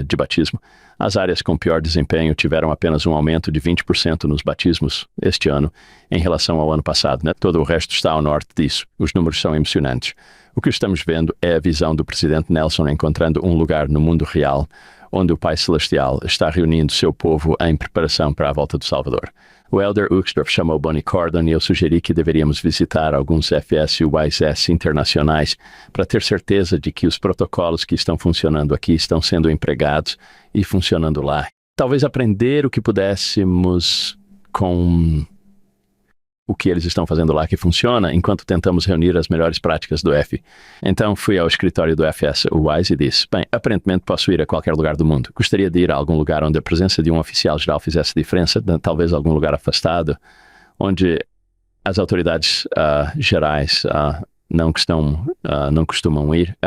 de batismo. As áreas com pior desempenho tiveram apenas um aumento de 20% nos batismos este ano em relação ao ano passado, né? Todo o resto está ao norte disso. Os números são emocionantes. O que estamos vendo é a visão do presidente Nelson encontrando um lugar no mundo real onde o Pai Celestial está reunindo seu povo em preparação para a volta do Salvador. O Elder Uxdorf chamou Bonnie Cordon e eu sugeri que deveríamos visitar alguns FSYS internacionais para ter certeza de que os protocolos que estão funcionando aqui estão sendo empregados e funcionando lá. Talvez aprender o que pudéssemos com o que eles estão fazendo lá que funciona, enquanto tentamos reunir as melhores práticas do F. Então fui ao escritório do FSYS e disse, bem, aparentemente posso ir a qualquer lugar do mundo. Gostaria de ir a algum lugar onde a presença de um oficial geral fizesse diferença, talvez algum lugar afastado, onde as autoridades gerais não costumam ir.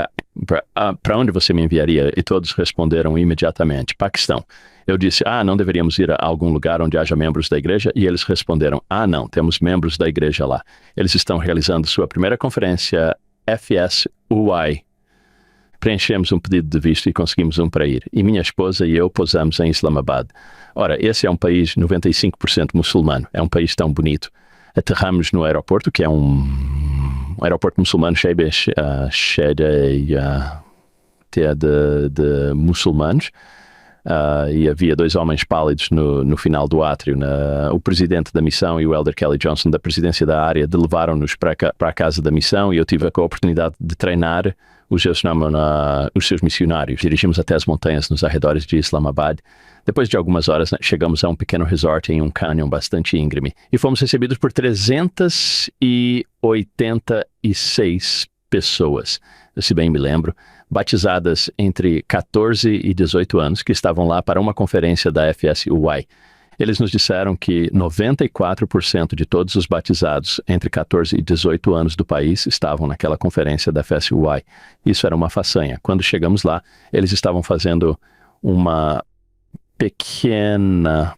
Para onde você me enviaria? E todos responderam imediatamente, Paquistão. Eu disse, não deveríamos ir a algum lugar onde haja membros da igreja? E eles responderam, não, temos membros da igreja lá. Eles estão realizando sua primeira conferência FSUI. Preenchemos um pedido de visto e conseguimos um para ir. E minha esposa e eu pousamos em Islamabad. Ora, esse é um país 95% muçulmano. É um país tão bonito. Aterramos no aeroporto, que é um aeroporto muçulmano cheio de muçulmanos. E havia 2 homens pálidos no final do átrio. O presidente da missão e o Elder Kelly Johnson da presidência da área levaram-nos para a casa da missão e eu tive a oportunidade de treinar os seus missionários. Dirigimos até as montanhas nos arredores de Islamabad. Depois de algumas horas, chegamos a um pequeno resort em um cânion bastante íngreme e fomos recebidos por 386 pessoas, se bem me lembro, batizadas entre 14 e 18 anos, que estavam lá para uma conferência da FSUI. Eles nos disseram que 94% de todos os batizados entre 14 e 18 anos do país estavam naquela conferência da FSUI. Isso era uma façanha. Quando chegamos lá, eles estavam fazendo uma pequena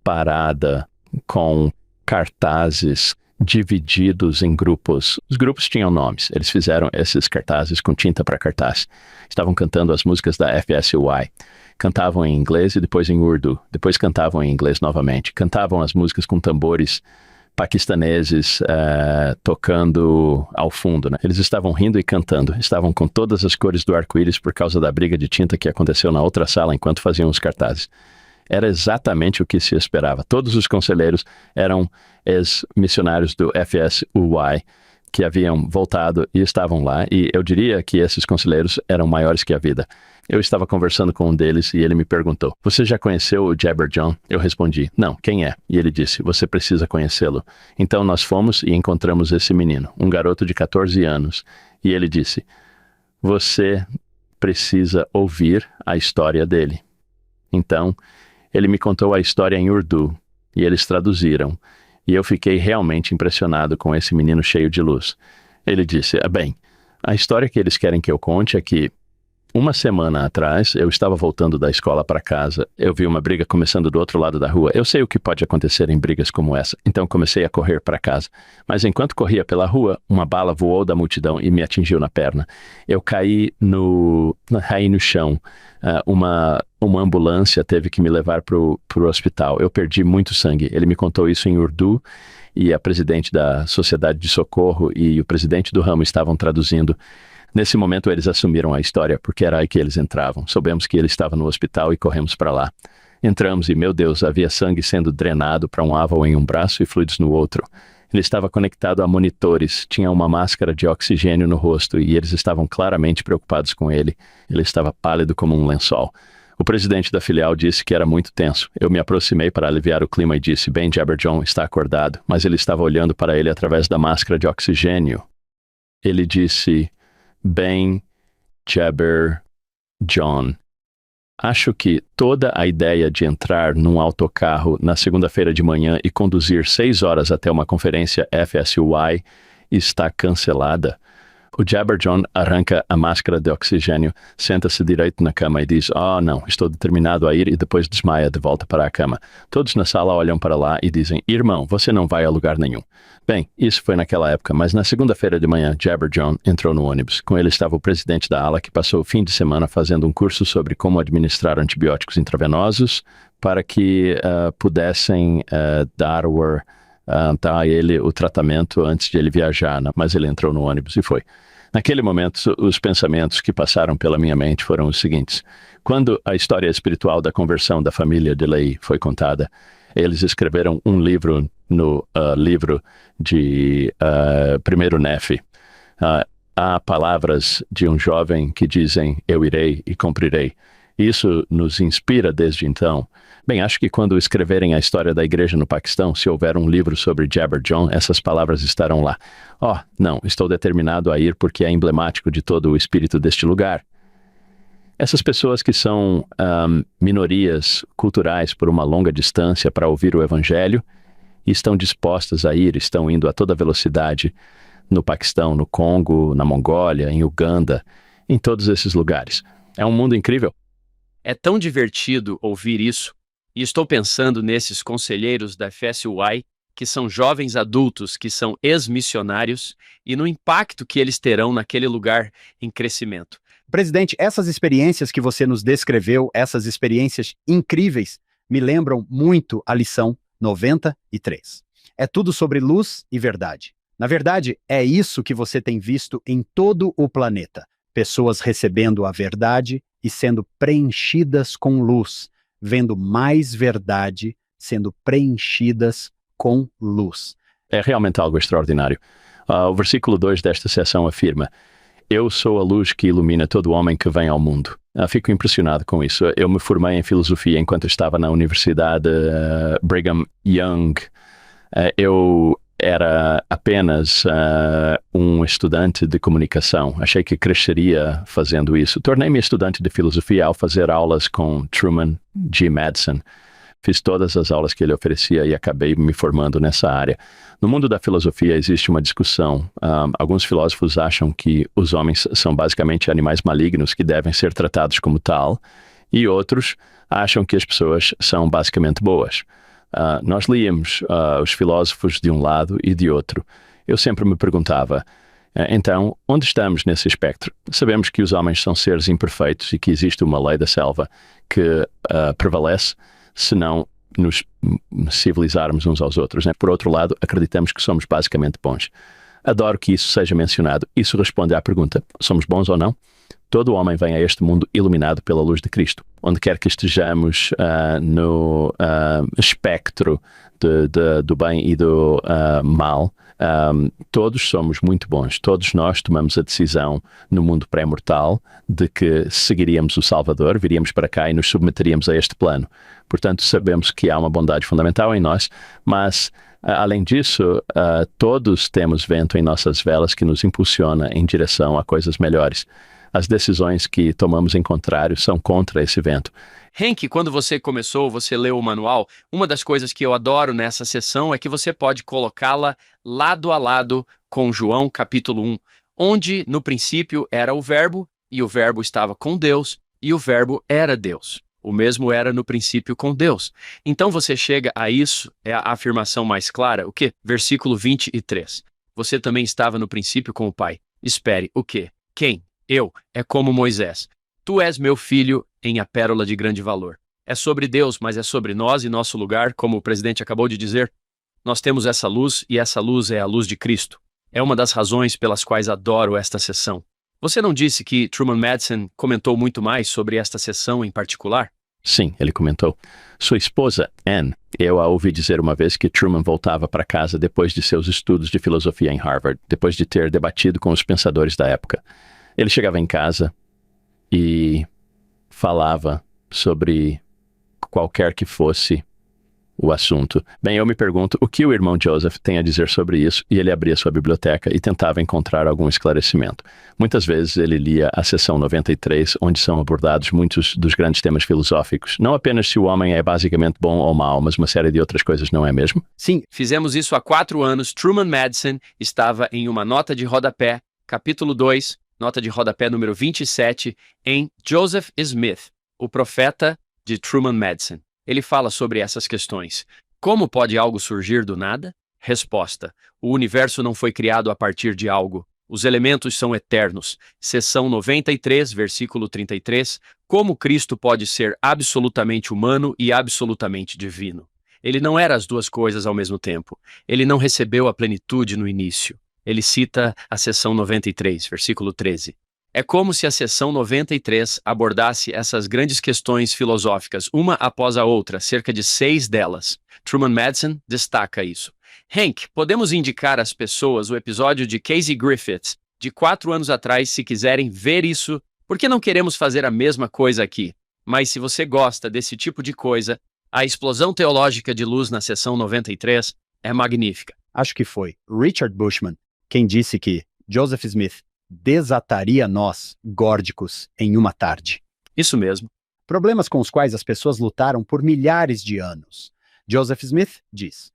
parada com cartazes divididos em grupos. Os grupos tinham nomes. Eles fizeram esses cartazes com tinta para cartaz. Estavam cantando as músicas da FSUI. Cantavam em inglês e depois em urdu. Depois cantavam em inglês novamente. Cantavam as músicas com tambores paquistaneses tocando ao fundo, né? Eles estavam rindo e cantando, estavam com todas as cores do arco-íris por causa da briga de tinta que aconteceu na outra sala enquanto faziam os cartazes. Era exatamente o que se esperava. Todos os conselheiros eram ex-missionários do FSUY que haviam voltado e estavam lá, e eu diria que esses conselheiros eram maiores que a vida. Eu estava conversando com um deles e ele me perguntou: "Você já conheceu o Jabber John?" Eu respondi: "Não, quem é?" E ele disse: "Você precisa conhecê-lo." Então nós fomos e encontramos esse menino, um garoto de 14 anos, e ele disse: "Você precisa ouvir a história dele." Então, ele me contou a história em Urdu, e eles traduziram. E eu fiquei realmente impressionado com esse menino cheio de luz. Ele disse: "Bem, a história que eles querem que eu conte é que uma semana atrás, eu estava voltando da escola para casa. Eu vi uma briga começando do outro lado da rua. Eu sei o que pode acontecer em brigas como essa, então comecei a correr para casa. Mas enquanto corria pela rua, uma bala voou da multidão e me atingiu na perna. Eu caí no chão. Uma ambulância teve que me levar para o hospital. Eu perdi muito sangue." Ele me contou isso em Urdu, e a presidente da Sociedade de Socorro e o presidente do ramo estavam traduzindo. Nesse momento, eles assumiram a história, porque era aí que eles entravam. Soubemos que ele estava no hospital e corremos para lá. Entramos e, meu Deus, havia sangue sendo drenado para um alvo em um braço e fluidos no outro. Ele estava conectado a monitores, tinha uma máscara de oxigênio no rosto e eles estavam claramente preocupados com ele. Ele estava pálido como um lençol. O presidente da filial disse que era muito tenso. Eu me aproximei para aliviar o clima e disse: "Bem, Jabber John está acordado." Mas ele estava olhando para ele através da máscara de oxigênio. Ele disse: "Bem, Jabber John, acho que toda a ideia de entrar num autocarro na segunda-feira de manhã e conduzir 6 horas até uma conferência FSUY está cancelada." O Jabber John arranca a máscara de oxigênio, senta-se direito na cama e diz: "Oh, não, estou determinado a ir", e depois desmaia de volta para a cama. Todos na sala olham para lá e dizem: "Irmão, você não vai a lugar nenhum." Bem, isso foi naquela época, mas na segunda-feira de manhã, Jabber John entrou no ônibus. Com ele estava o presidente da ala, que passou o fim de semana fazendo um curso sobre como administrar antibióticos intravenosos para que pudessem dar a ele o tratamento antes de ele viajar, né? Mas ele entrou no ônibus e foi. Naquele momento, os pensamentos que passaram pela minha mente foram os seguintes: quando a história espiritual da conversão da família de Lei foi contada, eles escreveram um livro no livro de Primeiro Nefe. Há palavras de um jovem que dizem: "Eu irei e cumprirei." Isso nos inspira desde então. Bem, acho que quando escreverem a história da igreja no Paquistão, se houver um livro sobre Jabber John, essas palavras estarão lá. "Oh, não, estou determinado a ir porque é emblemático de todo o espírito deste lugar." Essas pessoas que são minorias culturais por uma longa distância para ouvir o evangelho e estão dispostas a ir, estão indo a toda velocidade no Paquistão, no Congo, na Mongólia, em Uganda, em todos esses lugares. É um mundo incrível. É tão divertido ouvir isso, e estou pensando nesses conselheiros da FSUY, que são jovens adultos que são ex-missionários, e no impacto que eles terão naquele lugar em crescimento. Presidente, essas experiências que você nos descreveu, essas experiências incríveis, me lembram muito a lição 93. É tudo sobre luz e verdade. Na verdade, é isso que você tem visto em todo o planeta. Pessoas recebendo a verdade e sendo preenchidas com luz, vendo mais verdade sendo preenchidas com luz. É realmente algo extraordinário. O versículo 2 desta seção afirma: "Eu sou a luz que ilumina todo homem que vem ao mundo." Fico impressionado com isso. Eu me formei em filosofia enquanto estava na Universidade Brigham Young. Eu era apenas um estudante de comunicação. Achei que cresceria fazendo isso. Tornei-me estudante de filosofia ao fazer aulas com Truman G. Madsen. Fiz todas as aulas que ele oferecia e acabei me formando nessa área. No mundo da filosofia existe uma discussão. Alguns filósofos acham que os homens são basicamente animais malignos que devem ser tratados como tal, e outros acham que as pessoas são basicamente boas. Nós líamos os filósofos de um lado e de outro. Eu sempre me perguntava: então, onde estamos nesse espectro? Sabemos que os homens são seres imperfeitos e que existe uma lei da selva que prevalece, senão nos civilizarmos uns aos outros, né? Por outro lado, acreditamos que somos basicamente bons. Adoro que isso seja mencionado. Isso responde à pergunta: somos bons ou não? Todo homem vem a este mundo iluminado pela luz de Cristo. Onde quer que estejamos no espectro do bem e do mal, todos somos muito bons. Todos nós tomamos a decisão no mundo pré-mortal de que seguiríamos o Salvador, viríamos para cá e nos submeteríamos a este plano. Portanto, sabemos que há uma bondade fundamental em nós, mas além disso, todos temos vento em nossas velas que nos impulsiona em direção a coisas melhores. As decisões que tomamos em contrário são contra esse vento. Hank, quando você começou, você leu o manual, uma das coisas que eu adoro nessa sessão é que você pode colocá-la lado a lado com João capítulo 1, onde no princípio era o verbo, e o verbo estava com Deus, e o verbo era Deus. O mesmo era no princípio com Deus. Então você chega a isso, é a afirmação mais clara, o quê? Versículo 23. Você também estava no princípio com o Pai. Espere, o quê? Quem? Eu, é como Moisés. Tu és meu filho em a pérola de grande valor. É sobre Deus, mas é sobre nós e nosso lugar, como o presidente acabou de dizer. Nós temos essa luz e essa luz é a luz de Cristo. É uma das razões pelas quais adoro esta sessão. Você não disse que Truman Madsen comentou muito mais sobre esta sessão em particular? Sim, ele comentou. Sua esposa, Anne, eu a ouvi dizer uma vez que Truman voltava para casa depois de seus estudos de filosofia em Harvard, depois de ter debatido com os pensadores da época. Ele chegava em casa e falava sobre qualquer que fosse o assunto. Bem, eu me pergunto o que o irmão Joseph tem a dizer sobre isso, e ele abria sua biblioteca e tentava encontrar algum esclarecimento. Muitas vezes ele lia a seção 93, onde são abordados muitos dos grandes temas filosóficos. Não apenas se o homem é basicamente bom ou mau, mas uma série de outras coisas, não é mesmo? Sim, fizemos isso há 4 anos. Truman Madsen estava em uma nota de rodapé, capítulo 2, nota de rodapé número 27, em Joseph Smith, o profeta de Truman Madsen. Ele fala sobre essas questões. Como pode algo surgir do nada? Resposta: o universo não foi criado a partir de algo. Os elementos são eternos. Seção 93, versículo 33. Como Cristo pode ser absolutamente humano e absolutamente divino? Ele não era as duas coisas ao mesmo tempo. Ele não recebeu a plenitude no início. Ele cita a seção 93, versículo 13. É como se a seção 93 abordasse essas grandes questões filosóficas, uma após a outra, cerca de 6 delas. Truman Madsen destaca isso. Hank, podemos indicar às pessoas o episódio de Casey Griffiths, de 4 anos atrás, se quiserem ver isso, porque não queremos fazer a mesma coisa aqui. Mas se você gosta desse tipo de coisa, a explosão teológica de luz na seção 93 é magnífica. Acho que foi Richard Bushman quem disse que Joseph Smith desataria nós, górdicos, em uma tarde. Isso mesmo. Problemas com os quais as pessoas lutaram por milhares de anos. Joseph Smith diz: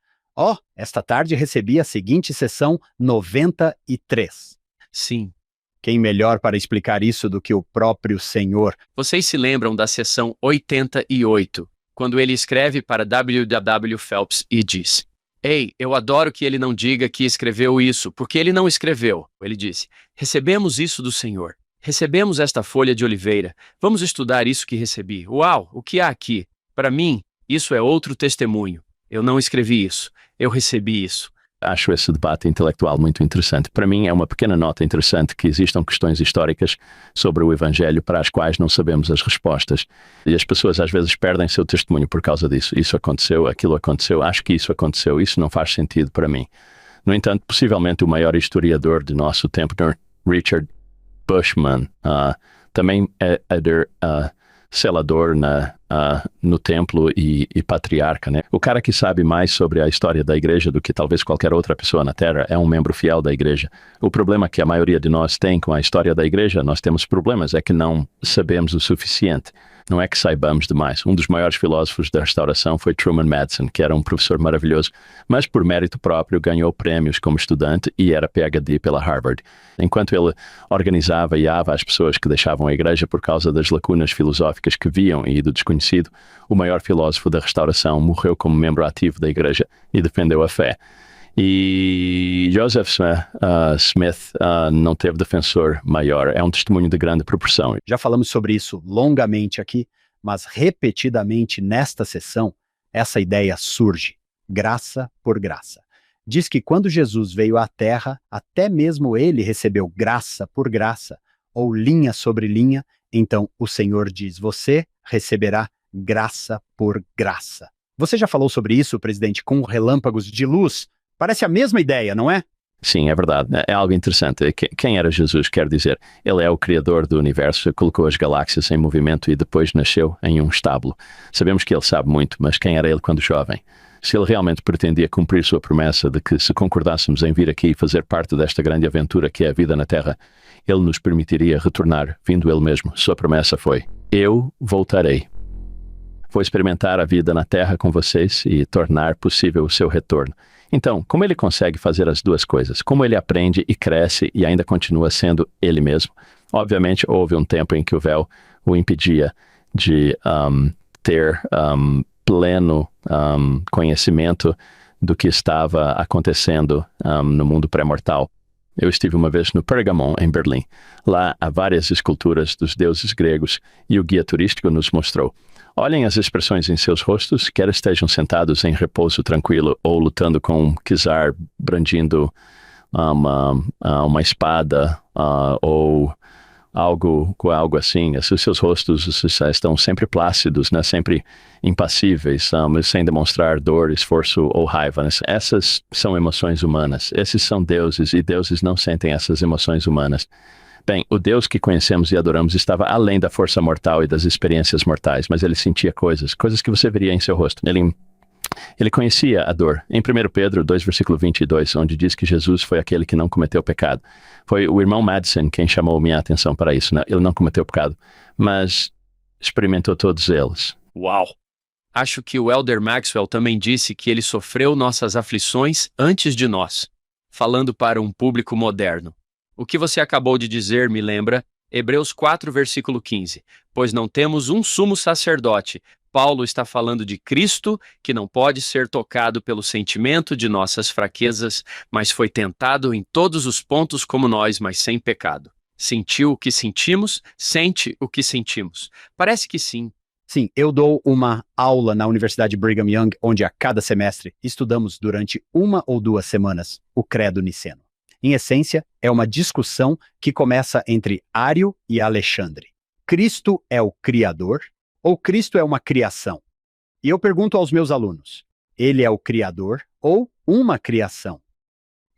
esta tarde recebi a seguinte sessão 93. Sim. Quem melhor para explicar isso do que o próprio Senhor? Vocês se lembram da sessão 88, quando ele escreve para W.W. Phelps e diz: Ei, eu adoro que ele não diga que escreveu isso, porque ele não escreveu. Ele disse: recebemos isso do Senhor. Recebemos esta folha de oliveira. Vamos estudar isso que recebi. Uau, o que há aqui? Para mim, isso é outro testemunho. Eu não escrevi isso. Eu recebi isso. Acho esse debate intelectual muito interessante. Para mim, é uma pequena nota interessante que existam questões históricas sobre o Evangelho para as quais não sabemos as respostas. E as pessoas às vezes perdem seu testemunho por causa disso. Isso aconteceu, aquilo aconteceu, acho que isso aconteceu. Isso não faz sentido para mim. No entanto, possivelmente o maior historiador de nosso tempo, Richard Bushman, também é selador no templo e patriarca, né? O cara que sabe mais sobre a história da igreja do que talvez qualquer outra pessoa na Terra é um membro fiel da igreja. O problema que a maioria de nós tem com a história da igreja, nós temos problemas, é que não sabemos o suficiente. Não é que saibamos demais. Um dos maiores filósofos da restauração foi Truman Madsen, que era um professor maravilhoso, mas por mérito próprio ganhou prêmios como estudante e era PhD pela Harvard. Enquanto ele organizava e guiava as pessoas que deixavam a igreja por causa das lacunas filosóficas que viam e do desconhecido, o maior filósofo da restauração morreu como membro ativo da igreja e defendeu a fé. E Joseph Smith não teve defensor maior. É um testemunho de grande proporção. Já falamos sobre isso longamente aqui, mas repetidamente nesta sessão, essa ideia surge, graça por graça. Diz que quando Jesus veio à Terra, até mesmo ele recebeu graça por graça, ou linha sobre linha, então o Senhor diz, você receberá graça por graça. Você já falou sobre isso, presidente, com relâmpagos de luz? Parece a mesma ideia, não é? Sim, é verdade. É algo interessante. Quem era Jesus? Quer dizer, ele é o criador do universo, colocou as galáxias em movimento e depois nasceu em um estábulo. Sabemos que ele sabe muito, mas quem era ele quando jovem? Se ele realmente pretendia cumprir sua promessa de que se concordássemos em vir aqui e fazer parte desta grande aventura que é a vida na Terra, ele nos permitiria retornar, vindo ele mesmo. Sua promessa foi, eu voltarei. Vou experimentar a vida na Terra com vocês e tornar possível o seu retorno. Então, como ele consegue fazer as duas coisas? Como ele aprende e cresce e ainda continua sendo ele mesmo? Obviamente, houve um tempo em que o véu o impedia de ter pleno conhecimento do que estava acontecendo no mundo pré-mortal. Eu estive uma vez no Pergamon, em Berlim. Lá há várias esculturas dos deuses gregos e o guia turístico nos mostrou. Olhem as expressões em seus rostos, quer estejam sentados em repouso tranquilo ou lutando com um czar brandindo uma espada ou algo assim. Os seus rostos estão sempre plácidos, né? Sempre impassíveis, sem demonstrar dor, esforço ou raiva. Essas são emoções humanas. Esses são deuses e deuses não sentem essas emoções humanas. Bem, o Deus que conhecemos e adoramos estava além da força mortal e das experiências mortais, mas ele sentia coisas que você veria em seu rosto. Ele conhecia a dor. Em 1 Pedro 2, versículo 22, onde diz que Jesus foi aquele que não cometeu pecado. Foi o irmão Madison quem chamou minha atenção para isso, né? Ele não cometeu pecado, mas experimentou todos eles. Uau! Acho que o Elder Maxwell também disse que ele sofreu nossas aflições antes de nós, falando para um público moderno. O que você acabou de dizer me lembra Hebreus 4, versículo 15. Pois não temos um sumo sacerdote. Paulo está falando de Cristo, que não pode ser tocado pelo sentimento de nossas fraquezas, mas foi tentado em todos os pontos como nós, mas sem pecado. Sentiu o que sentimos, sente o que sentimos. Parece que sim. Sim, eu dou uma aula na Universidade Brigham Young, onde a cada semestre estudamos durante 1 ou 2 semanas o Credo Niceno. Em essência, é uma discussão que começa entre Ário e Alexandre. Cristo é o Criador ou Cristo é uma criação? E eu pergunto aos meus alunos, ele é o Criador ou uma criação?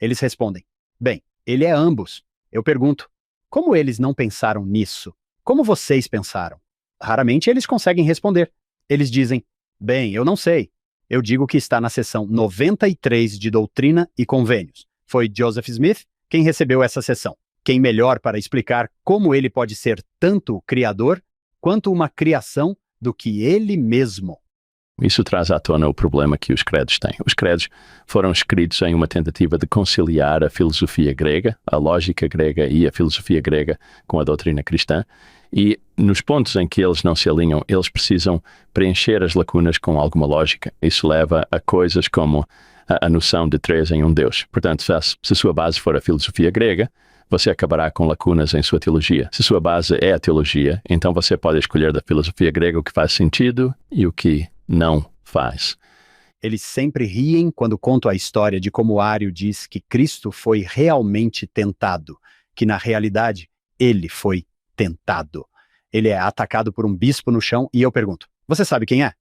Eles respondem, bem, ele é ambos. Eu pergunto, como eles não pensaram nisso? Como vocês pensaram? Raramente eles conseguem responder. Eles dizem, bem, eu não sei. Eu digo que está na seção 93 de Doutrina e Convênios. Foi Joseph Smith quem recebeu essa seção. Quem melhor para explicar como ele pode ser tanto o Criador quanto uma criação do que ele mesmo. Isso traz à tona o problema que os credos têm. Os credos foram escritos em uma tentativa de conciliar a filosofia grega, a lógica grega e a filosofia grega com a doutrina cristã, e nos pontos em que eles não se alinham, eles precisam preencher as lacunas com alguma lógica. Isso leva a coisas como a noção de 3 em um Deus. Portanto, se sua base for a filosofia grega, você acabará com lacunas em sua teologia. Se sua base é a teologia, então você pode escolher da filosofia grega o que faz sentido e o que não faz. Eles sempre riem quando conto a história de como Ário diz que Cristo foi realmente tentado, que na realidade ele foi tentado. Ele é atacado por um bispo no chão e eu pergunto, você sabe quem é?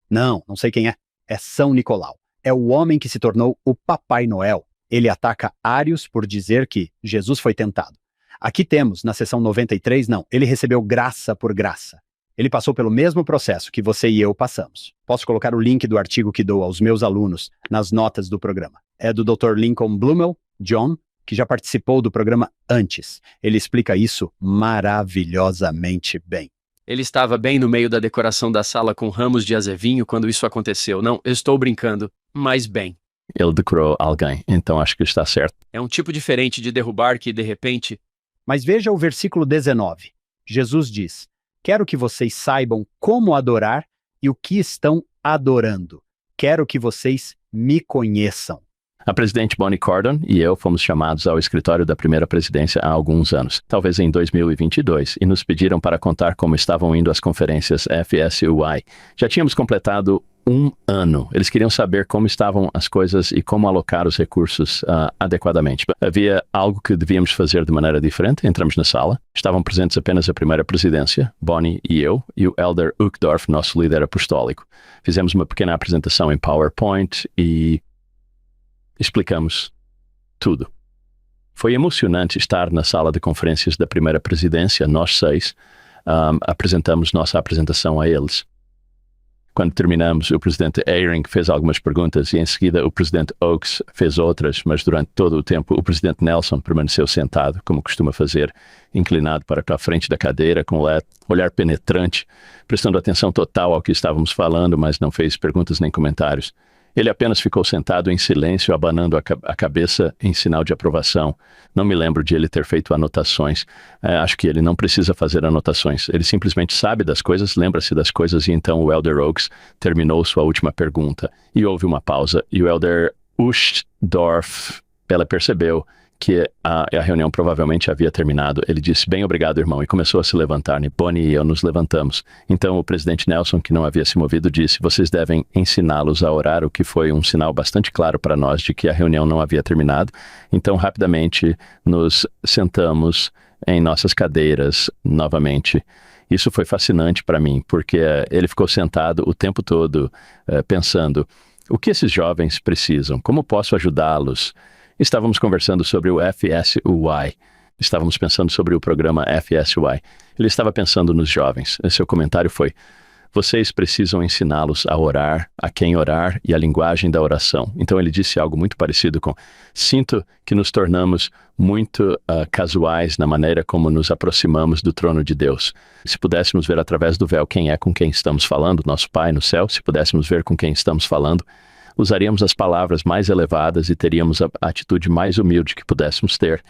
Não sei quem é. É São Nicolau. É o homem que se tornou o Papai Noel. Ele ataca Ários por dizer que Jesus foi tentado. Aqui temos, na seção 93, não, ele recebeu graça por graça. Ele passou pelo mesmo processo que você e eu passamos. Posso colocar o link do artigo que dou aos meus alunos nas notas do programa. É do Dr. Lincoln Blumel, John, que já participou do programa antes. Ele explica isso maravilhosamente bem. Ele estava bem no meio da decoração da sala com ramos de azevinho quando isso aconteceu. Não, eu estou brincando, mas bem. Ele decorou alguém, então acho que está certo. É um tipo diferente de derrubar que, de repente... Mas veja o versículo 19. Jesus diz, quero que vocês saibam como adorar e o que estão adorando. Quero que vocês me conheçam. A presidente Bonnie Cordon e eu fomos chamados ao escritório da primeira presidência há alguns anos, talvez em 2022, e nos pediram para contar como estavam indo as conferências FSUI. Já tínhamos completado 1 ano. Eles queriam saber como estavam as coisas e como alocar os recursos adequadamente. Havia algo que devíamos fazer de maneira diferente. Entramos na sala. Estavam presentes apenas a primeira presidência, Bonnie e eu, e o Elder Uchtdorf, nosso líder apostólico. Fizemos uma pequena apresentação em PowerPoint e explicamos tudo. Foi emocionante estar na sala de conferências da primeira presidência. Nós 6 apresentamos nossa apresentação a eles. Quando terminamos, o presidente Eyring fez algumas perguntas e em seguida o presidente Oakes fez outras, mas durante todo o tempo o presidente Nelson permaneceu sentado, como costuma fazer, inclinado para a frente da cadeira, com um olhar penetrante, prestando atenção total ao que estávamos falando, mas não fez perguntas nem comentários. Ele apenas ficou sentado em silêncio, abanando a cabeça em sinal de aprovação. Não me lembro de ele ter feito anotações. Acho que ele não precisa fazer anotações. Ele simplesmente sabe das coisas, lembra-se das coisas, e então o Elder Oakes terminou sua última pergunta. E houve uma pausa. E o Elder Uchtdorf, ela percebeu que a reunião provavelmente havia terminado. Ele disse, bem, obrigado, irmão, e começou a se levantar. E Bonnie e eu nos levantamos. Então o presidente Nelson, que não havia se movido, disse, vocês devem ensiná-los a orar, o que foi um sinal bastante claro para nós de que a reunião não havia terminado. Então, rapidamente, nos sentamos em nossas cadeiras novamente. Isso foi fascinante para mim, porque ele ficou sentado o tempo todo pensando, o que esses jovens precisam? Como posso ajudá-los? Estávamos conversando sobre o FSUY. Estávamos pensando sobre o programa FSUY. Ele estava pensando nos jovens. Seu comentário foi, vocês precisam ensiná-los a orar, a quem orar e a linguagem da oração. Então ele disse algo muito parecido com, sinto que nos tornamos muito casuais na maneira como nos aproximamos do trono de Deus. Se pudéssemos ver através do véu quem é com quem estamos falando, nosso Pai no céu, se pudéssemos ver com quem estamos falando, usaríamos as palavras mais elevadas e teríamos a atitude mais humilde que pudéssemos ter.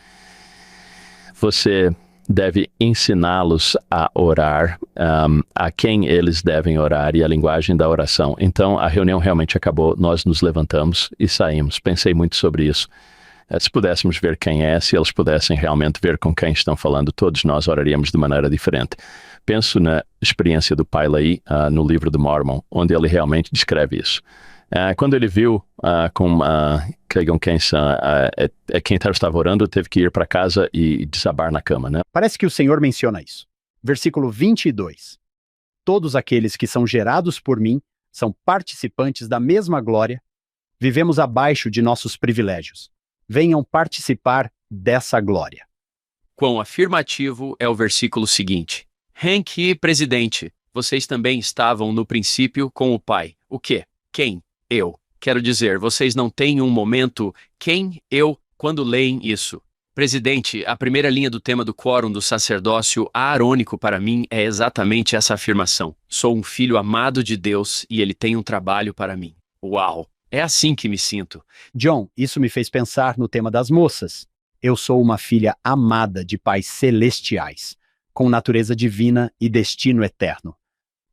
Você deve ensiná-los a orar, a quem eles devem orar e a linguagem da oração. Então, a reunião realmente acabou, nós nos levantamos e saímos. Pensei muito sobre isso. Se pudéssemos ver quem é, se eles pudessem realmente ver com quem estão falando, todos nós oraríamos de maneira diferente. Penso na experiência do pai Lehi no livro do Mormon, onde ele realmente descreve isso. Quando ele viu quem estava orando, teve que ir para casa e desabar na cama, né? Parece que o Senhor menciona isso. Versículo 22. Todos aqueles que são gerados por mim são participantes da mesma glória. Vivemos abaixo de nossos privilégios. Venham participar dessa glória. Quão afirmativo é o versículo seguinte. Hank, presidente, vocês também estavam no princípio com o Pai. O quê? Quem? Eu. Quero dizer, vocês não têm um momento quem, eu, quando leem isso. Presidente, a primeira linha do tema do quórum do sacerdócio aarônico para mim é exatamente essa afirmação. Sou um filho amado de Deus e ele tem um trabalho para mim. Uau! É assim que me sinto. John, isso me fez pensar no tema das moças. Eu sou uma filha amada de pais celestiais, com natureza divina e destino eterno.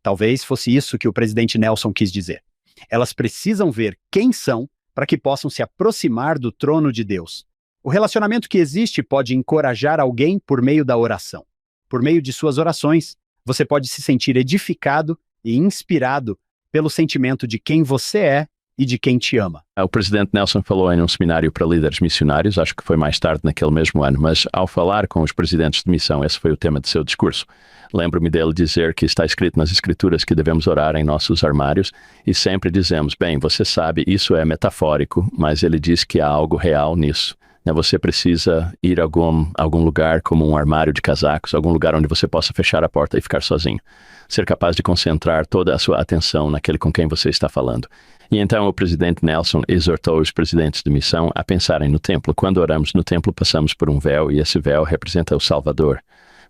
Talvez fosse isso que o presidente Nelson quis dizer. Elas precisam ver quem são para que possam se aproximar do trono de Deus. O relacionamento que existe pode encorajar alguém por meio da oração. Por meio de suas orações, você pode se sentir edificado e inspirado pelo sentimento de quem você é e de quem te ama. O presidente Nelson falou em um seminário para líderes missionários, acho que foi mais tarde naquele mesmo ano, mas ao falar com os presidentes de missão, esse foi o tema de seu discurso. Lembro-me dele dizer que está escrito nas Escrituras que devemos orar em nossos armários e sempre dizemos, bem, você sabe, isso é metafórico, mas ele diz que há algo real nisso. Você precisa ir a algum lugar como um armário de casacos, algum lugar onde você possa fechar a porta e ficar sozinho. Ser capaz de concentrar toda a sua atenção naquele com quem você está falando. E então o presidente Nelson exortou os presidentes de missão a pensarem no templo. Quando oramos no templo, passamos por um véu e esse véu representa o Salvador.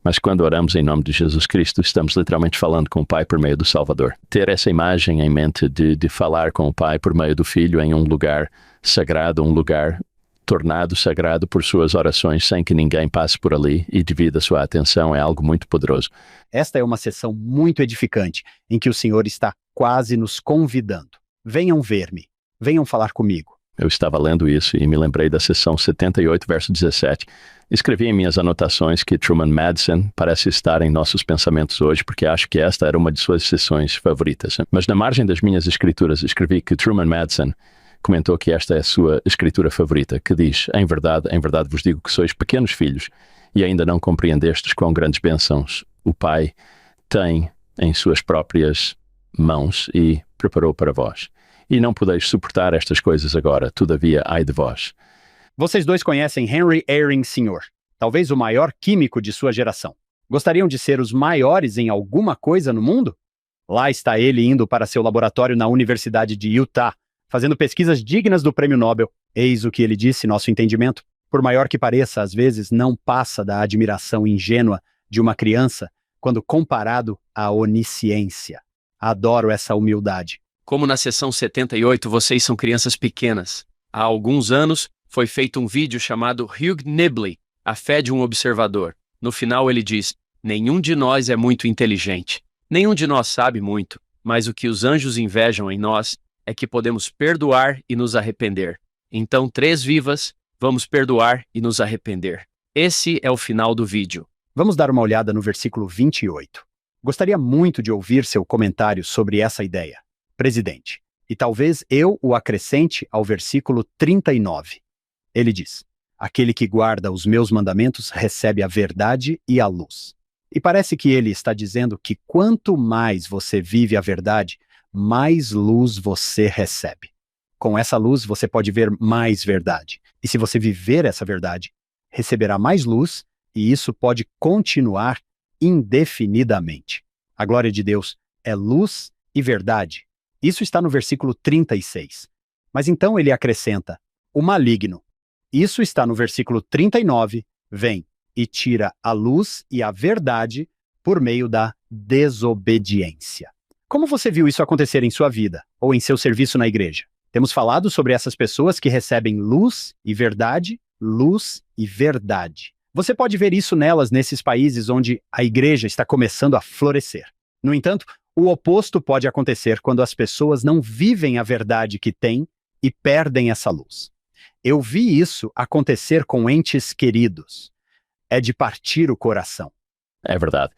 Mas quando oramos em nome de Jesus Cristo, estamos literalmente falando com o Pai por meio do Salvador. Ter essa imagem em mente de falar com o Pai por meio do Filho em um lugar sagrado, um lugar tornado sagrado por suas orações sem que ninguém passe por ali e divida sua atenção é algo muito poderoso. Esta é uma sessão muito edificante, em que o Senhor está quase nos convidando. Venham ver-me, venham falar comigo. Eu estava lendo isso e me lembrei da sessão 78, verso 17. Escrevi em minhas anotações que Truman Madsen parece estar em nossos pensamentos hoje, porque acho que esta era uma de suas sessões favoritas. Mas na margem das minhas escrituras, escrevi que Truman Madsen comentou que esta é a sua escritura favorita, que diz: em verdade vos digo que sois pequenos filhos e ainda não compreendestes quão grandes bênçãos o Pai tem em suas próprias mãos e preparou para vós. E não podeis suportar estas coisas agora, todavia, ai de vós. Vocês dois conhecem Henry Eyring Sr., talvez o maior químico de sua geração. Gostariam de ser os maiores em alguma coisa no mundo? Lá está ele indo para seu laboratório na Universidade de Utah, fazendo pesquisas dignas do Prêmio Nobel. Eis o que ele disse, nosso entendimento. Por maior que pareça, às vezes não passa da admiração ingênua de uma criança quando comparado à onisciência. Adoro essa humildade. Como na sessão 78 vocês são crianças pequenas. Há alguns anos foi feito um vídeo chamado Hugh Nibley, A Fé de um Observador. No final ele diz: nenhum de nós é muito inteligente. Nenhum de nós sabe muito, mas o que os anjos invejam em nós é que podemos perdoar e nos arrepender. Então, 3 vivas, vamos perdoar e nos arrepender. Esse é o final do vídeo. Vamos dar uma olhada no versículo 28. Gostaria muito de ouvir seu comentário sobre essa ideia, presidente. E talvez eu o acrescente ao versículo 39. Ele diz: aquele que guarda os meus mandamentos recebe a verdade e a luz. E parece que ele está dizendo que quanto mais você vive a verdade, mais luz você recebe. Com essa luz você pode ver mais verdade. E se você viver essa verdade, receberá mais luz, e isso pode continuar indefinidamente. A glória de Deus é luz e verdade. Isso está no versículo 36. Mas então ele acrescenta: o maligno. Isso está no versículo 39, vem e tira a luz e a verdade por meio da desobediência. Como você viu isso acontecer em sua vida ou em seu serviço na igreja? Temos falado sobre essas pessoas que recebem luz e verdade, luz e verdade. Você pode ver isso nelas nesses países onde a igreja está começando a florescer. No entanto, o oposto pode acontecer quando as pessoas não vivem a verdade que têm e perdem essa luz. Eu vi isso acontecer com entes queridos. É de partir o coração. É verdade.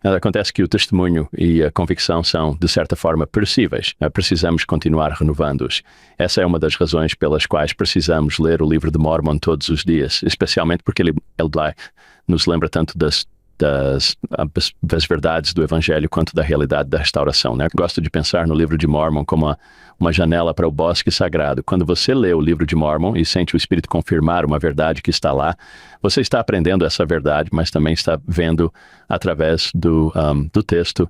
Acontece que o testemunho e a convicção são, de certa forma, perecíveis. Precisamos continuar renovando-os. Essa é uma das razões pelas quais precisamos ler o livro de Mormon todos os dias, especialmente porque ele nos lembra tanto das verdades do Evangelho quanto da realidade da restauração, né? Gosto de pensar no livro de Mormon como uma janela para o bosque sagrado. Quando você lê o livro de Mormon e sente o Espírito confirmar uma verdade que está lá, você está aprendendo essa verdade, mas também está vendo através do texto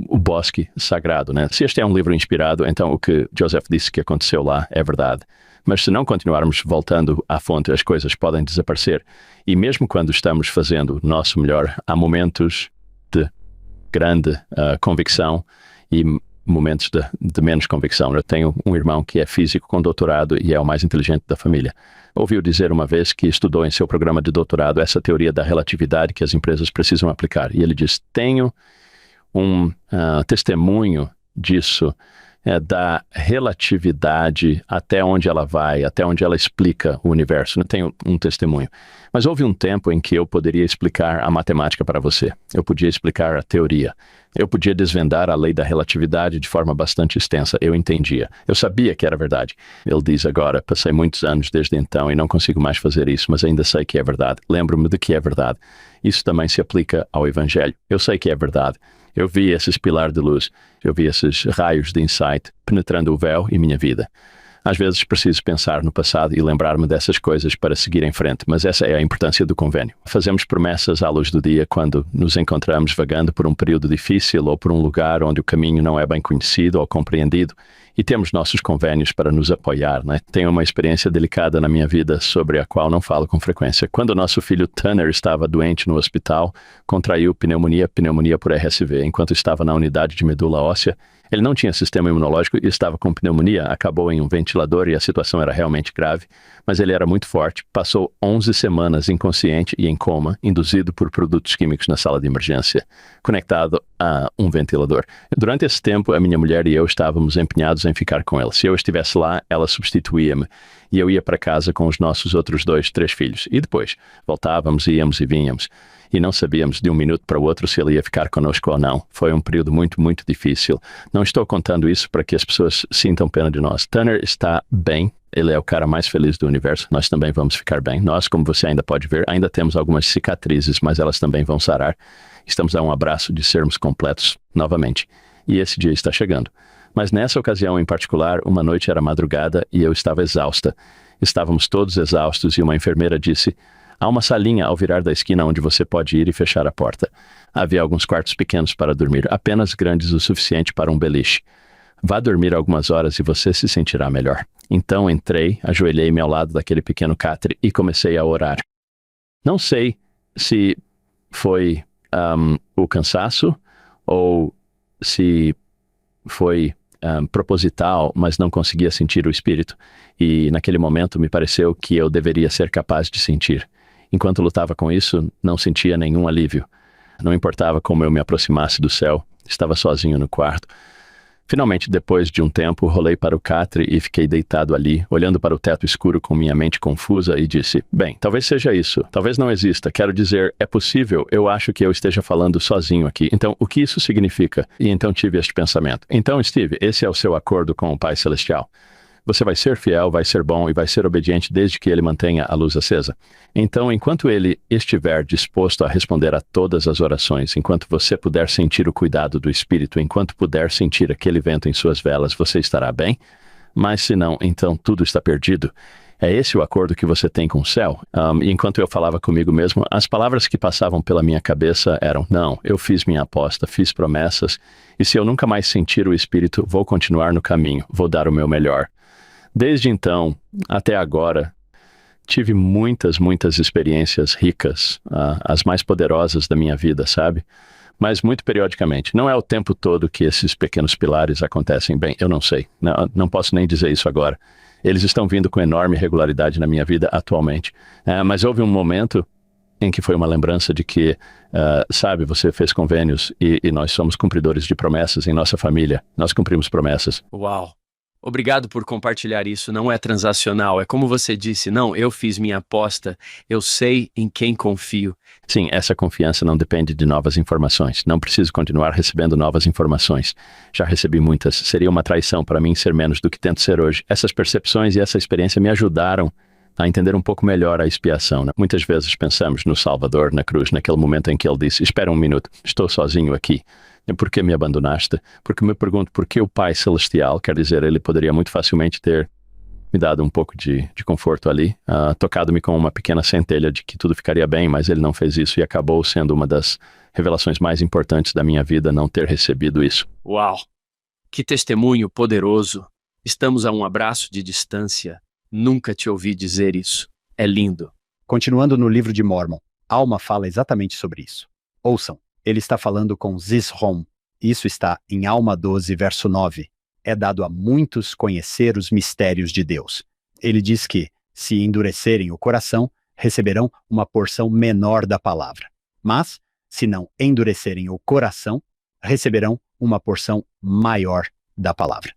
o bosque sagrado, né? Se este é um livro inspirado, então o que Joseph disse que aconteceu lá é verdade. Mas se não continuarmos voltando à fonte, as coisas podem desaparecer. E mesmo quando estamos fazendo o nosso melhor, há momentos de grande convicção e momentos de menos convicção. Eu tenho um irmão que é físico com doutorado e é o mais inteligente da família. Ouviu dizer uma vez que estudou em seu programa de doutorado essa teoria da relatividade que as empresas precisam aplicar. E ele diz: tenho um testemunho disso, da relatividade até onde ela vai, até onde ela explica o universo. Não tenho um testemunho. Mas houve um tempo em que eu poderia explicar a matemática para você. Eu podia explicar a teoria. Eu podia desvendar a lei da relatividade de forma bastante extensa. Eu entendia. Eu sabia que era verdade. Ele diz agora: passei muitos anos desde então e não consigo mais fazer isso, mas ainda sei que é verdade. Lembro-me de que é verdade. Isso também se aplica ao Evangelho. Eu sei que é verdade. Eu vi esses pilares de luz, eu vi esses raios de insight penetrando o véu e minha vida. Às vezes preciso pensar no passado e lembrar-me dessas coisas para seguir em frente, mas essa é a importância do convênio. Fazemos promessas à luz do dia quando nos encontramos vagando por um período difícil ou por um lugar onde o caminho não é bem conhecido ou compreendido, e temos nossos convênios para nos apoiar, né? Tenho uma experiência delicada na minha vida sobre a qual não falo com frequência. Quando o nosso filho Tanner estava doente no hospital, contraiu pneumonia por RSV, enquanto estava na unidade de medula óssea. Ele não tinha sistema imunológico e estava com pneumonia, acabou em um ventilador e a situação era realmente grave, mas ele era muito forte, passou 11 semanas inconsciente e em coma, induzido por produtos químicos na sala de emergência, conectado um ventilador. Durante esse tempo, a minha mulher e eu estávamos empenhados em ficar com ele. Se eu estivesse lá, ela substituía-me e eu ia para casa com os nossos outros 2, 3 filhos. E depois, voltávamos, íamos e vínhamos. E não sabíamos de um minuto para o outro se ele ia ficar conosco ou não. Foi um período muito, muito difícil. Não estou contando isso para que as pessoas sintam pena de nós. Tanner está bem. Ele é o cara mais feliz do universo. Nós também vamos ficar bem. Nós, como você ainda pode ver, ainda temos algumas cicatrizes, mas elas também vão sarar. Estamos a um abraço de sermos completos novamente. E esse dia está chegando. Mas nessa ocasião em particular, uma noite era madrugada e eu estava exausta. Estávamos todos exaustos e uma enfermeira disse: há uma salinha ao virar da esquina onde você pode ir e fechar a porta. Havia alguns quartos pequenos para dormir, apenas grandes o suficiente para um beliche. Vá dormir algumas horas e você se sentirá melhor. Então entrei, ajoelhei-me ao lado daquele pequeno catre e comecei a orar. Não sei se foi o cansaço ou se foi proposital, mas não conseguia sentir o espírito. E naquele momento me pareceu que eu deveria ser capaz de sentir. Enquanto lutava com isso, não sentia nenhum alívio. Não importava como eu me aproximasse do céu, estava sozinho no quarto. Finalmente, depois de um tempo, rolei para o catre e fiquei deitado ali, olhando para o teto escuro com minha mente confusa e disse: bem, talvez seja isso, talvez não exista, quero dizer, é possível, eu acho que eu esteja falando sozinho aqui. Então, o que isso significa? E então tive este pensamento. Então, Steve, esse é o seu acordo com o Pai Celestial. Você vai ser fiel, vai ser bom e vai ser obediente desde que ele mantenha a luz acesa. Então, enquanto ele estiver disposto a responder a todas as orações, enquanto você puder sentir o cuidado do Espírito, enquanto puder sentir aquele vento em suas velas, você estará bem? Mas se não, então tudo está perdido. É esse o acordo que você tem com o céu? E enquanto eu falava comigo mesmo, as palavras que passavam pela minha cabeça eram: não, eu fiz minha aposta, fiz promessas, e se eu nunca mais sentir o Espírito, vou continuar no caminho, vou dar o meu melhor. Desde então, até agora, tive muitas experiências ricas, as mais poderosas da minha vida, sabe? Mas muito periodicamente. Não é o tempo todo que esses pequenos pilares acontecem. Bem, eu não sei. Não posso nem dizer isso agora. Eles estão vindo com enorme regularidade na minha vida atualmente. Mas houve um momento em que foi uma lembrança de que, sabe, você fez convênios e nós somos cumpridores de promessas em nossa família. Nós cumprimos promessas. Uau! Obrigado por compartilhar isso. Não é transacional. É como você disse, não, eu fiz minha aposta. Eu sei em quem confio. Sim, essa confiança não depende de novas informações. Não preciso continuar recebendo novas informações. Já recebi muitas. Seria uma traição para mim ser menos do que tento ser hoje. Essas percepções e essa experiência me ajudaram a entender um pouco melhor a expiação, né? Muitas vezes pensamos no Salvador, na cruz, naquele momento em que ele disse: espera um minuto, estou sozinho aqui. Por que me abandonaste? Porque me pergunto por que o Pai Celestial, quer dizer, ele poderia muito facilmente ter me dado um pouco de conforto ali, tocado-me com uma pequena centelha de que tudo ficaria bem, mas ele não fez isso e acabou sendo uma das revelações mais importantes da minha vida não ter recebido isso. Uau! Que testemunho poderoso! Estamos a um abraço de distância. Nunca te ouvi dizer isso. É lindo. Continuando no livro de Mórmon, Alma fala exatamente sobre isso. Ouçam. Ele está falando com Zisrom. Isso está em Alma 12, verso 9. É dado a muitos conhecer os mistérios de Deus. Ele diz que, se endurecerem o coração, receberão uma porção menor da palavra. Mas, se não endurecerem o coração, receberão uma porção maior da palavra.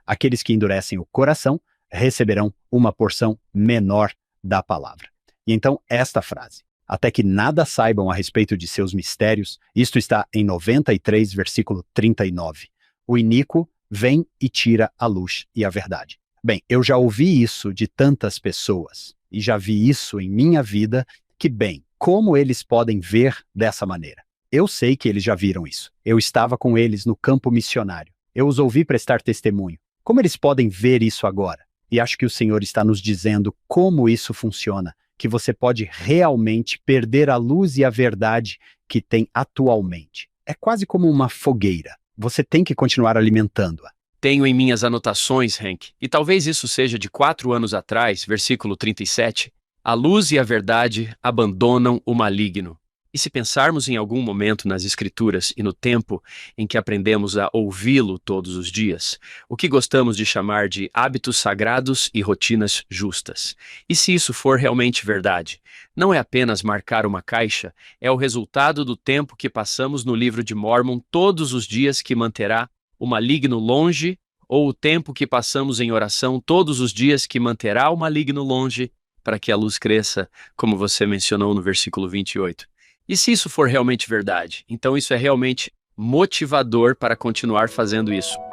Aqueles que endurecem o coração, receberão uma porção menor da palavra. E então, esta frase: até que nada saibam a respeito de seus mistérios, isto está em 93, versículo 39. O iníquo vem e tira a luz e a verdade. Bem, eu já ouvi isso de tantas pessoas, e já vi isso em minha vida, que bem, como eles podem ver dessa maneira? Eu sei que eles já viram isso. Eu estava com eles no campo missionário. Eu os ouvi prestar testemunho. Como eles podem ver isso agora? E acho que o Senhor está nos dizendo como isso funciona, que você pode realmente perder a luz e a verdade que tem atualmente. É quase como uma fogueira. Você tem que continuar alimentando-a. Tenho em minhas anotações, Hank, e talvez isso seja de 4 anos atrás, versículo 37, a luz e a verdade abandonam o maligno. E se pensarmos em algum momento nas Escrituras e no tempo em que aprendemos a ouvi-lo todos os dias, o que gostamos de chamar de hábitos sagrados e rotinas justas. E se isso for realmente verdade, não é apenas marcar uma caixa, é o resultado do tempo que passamos no livro de Mórmon todos os dias que manterá o maligno longe, ou o tempo que passamos em oração todos os dias que manterá o maligno longe, para que a luz cresça, como você mencionou no versículo 28. E se isso for realmente verdade, então isso é realmente motivador para continuar fazendo isso.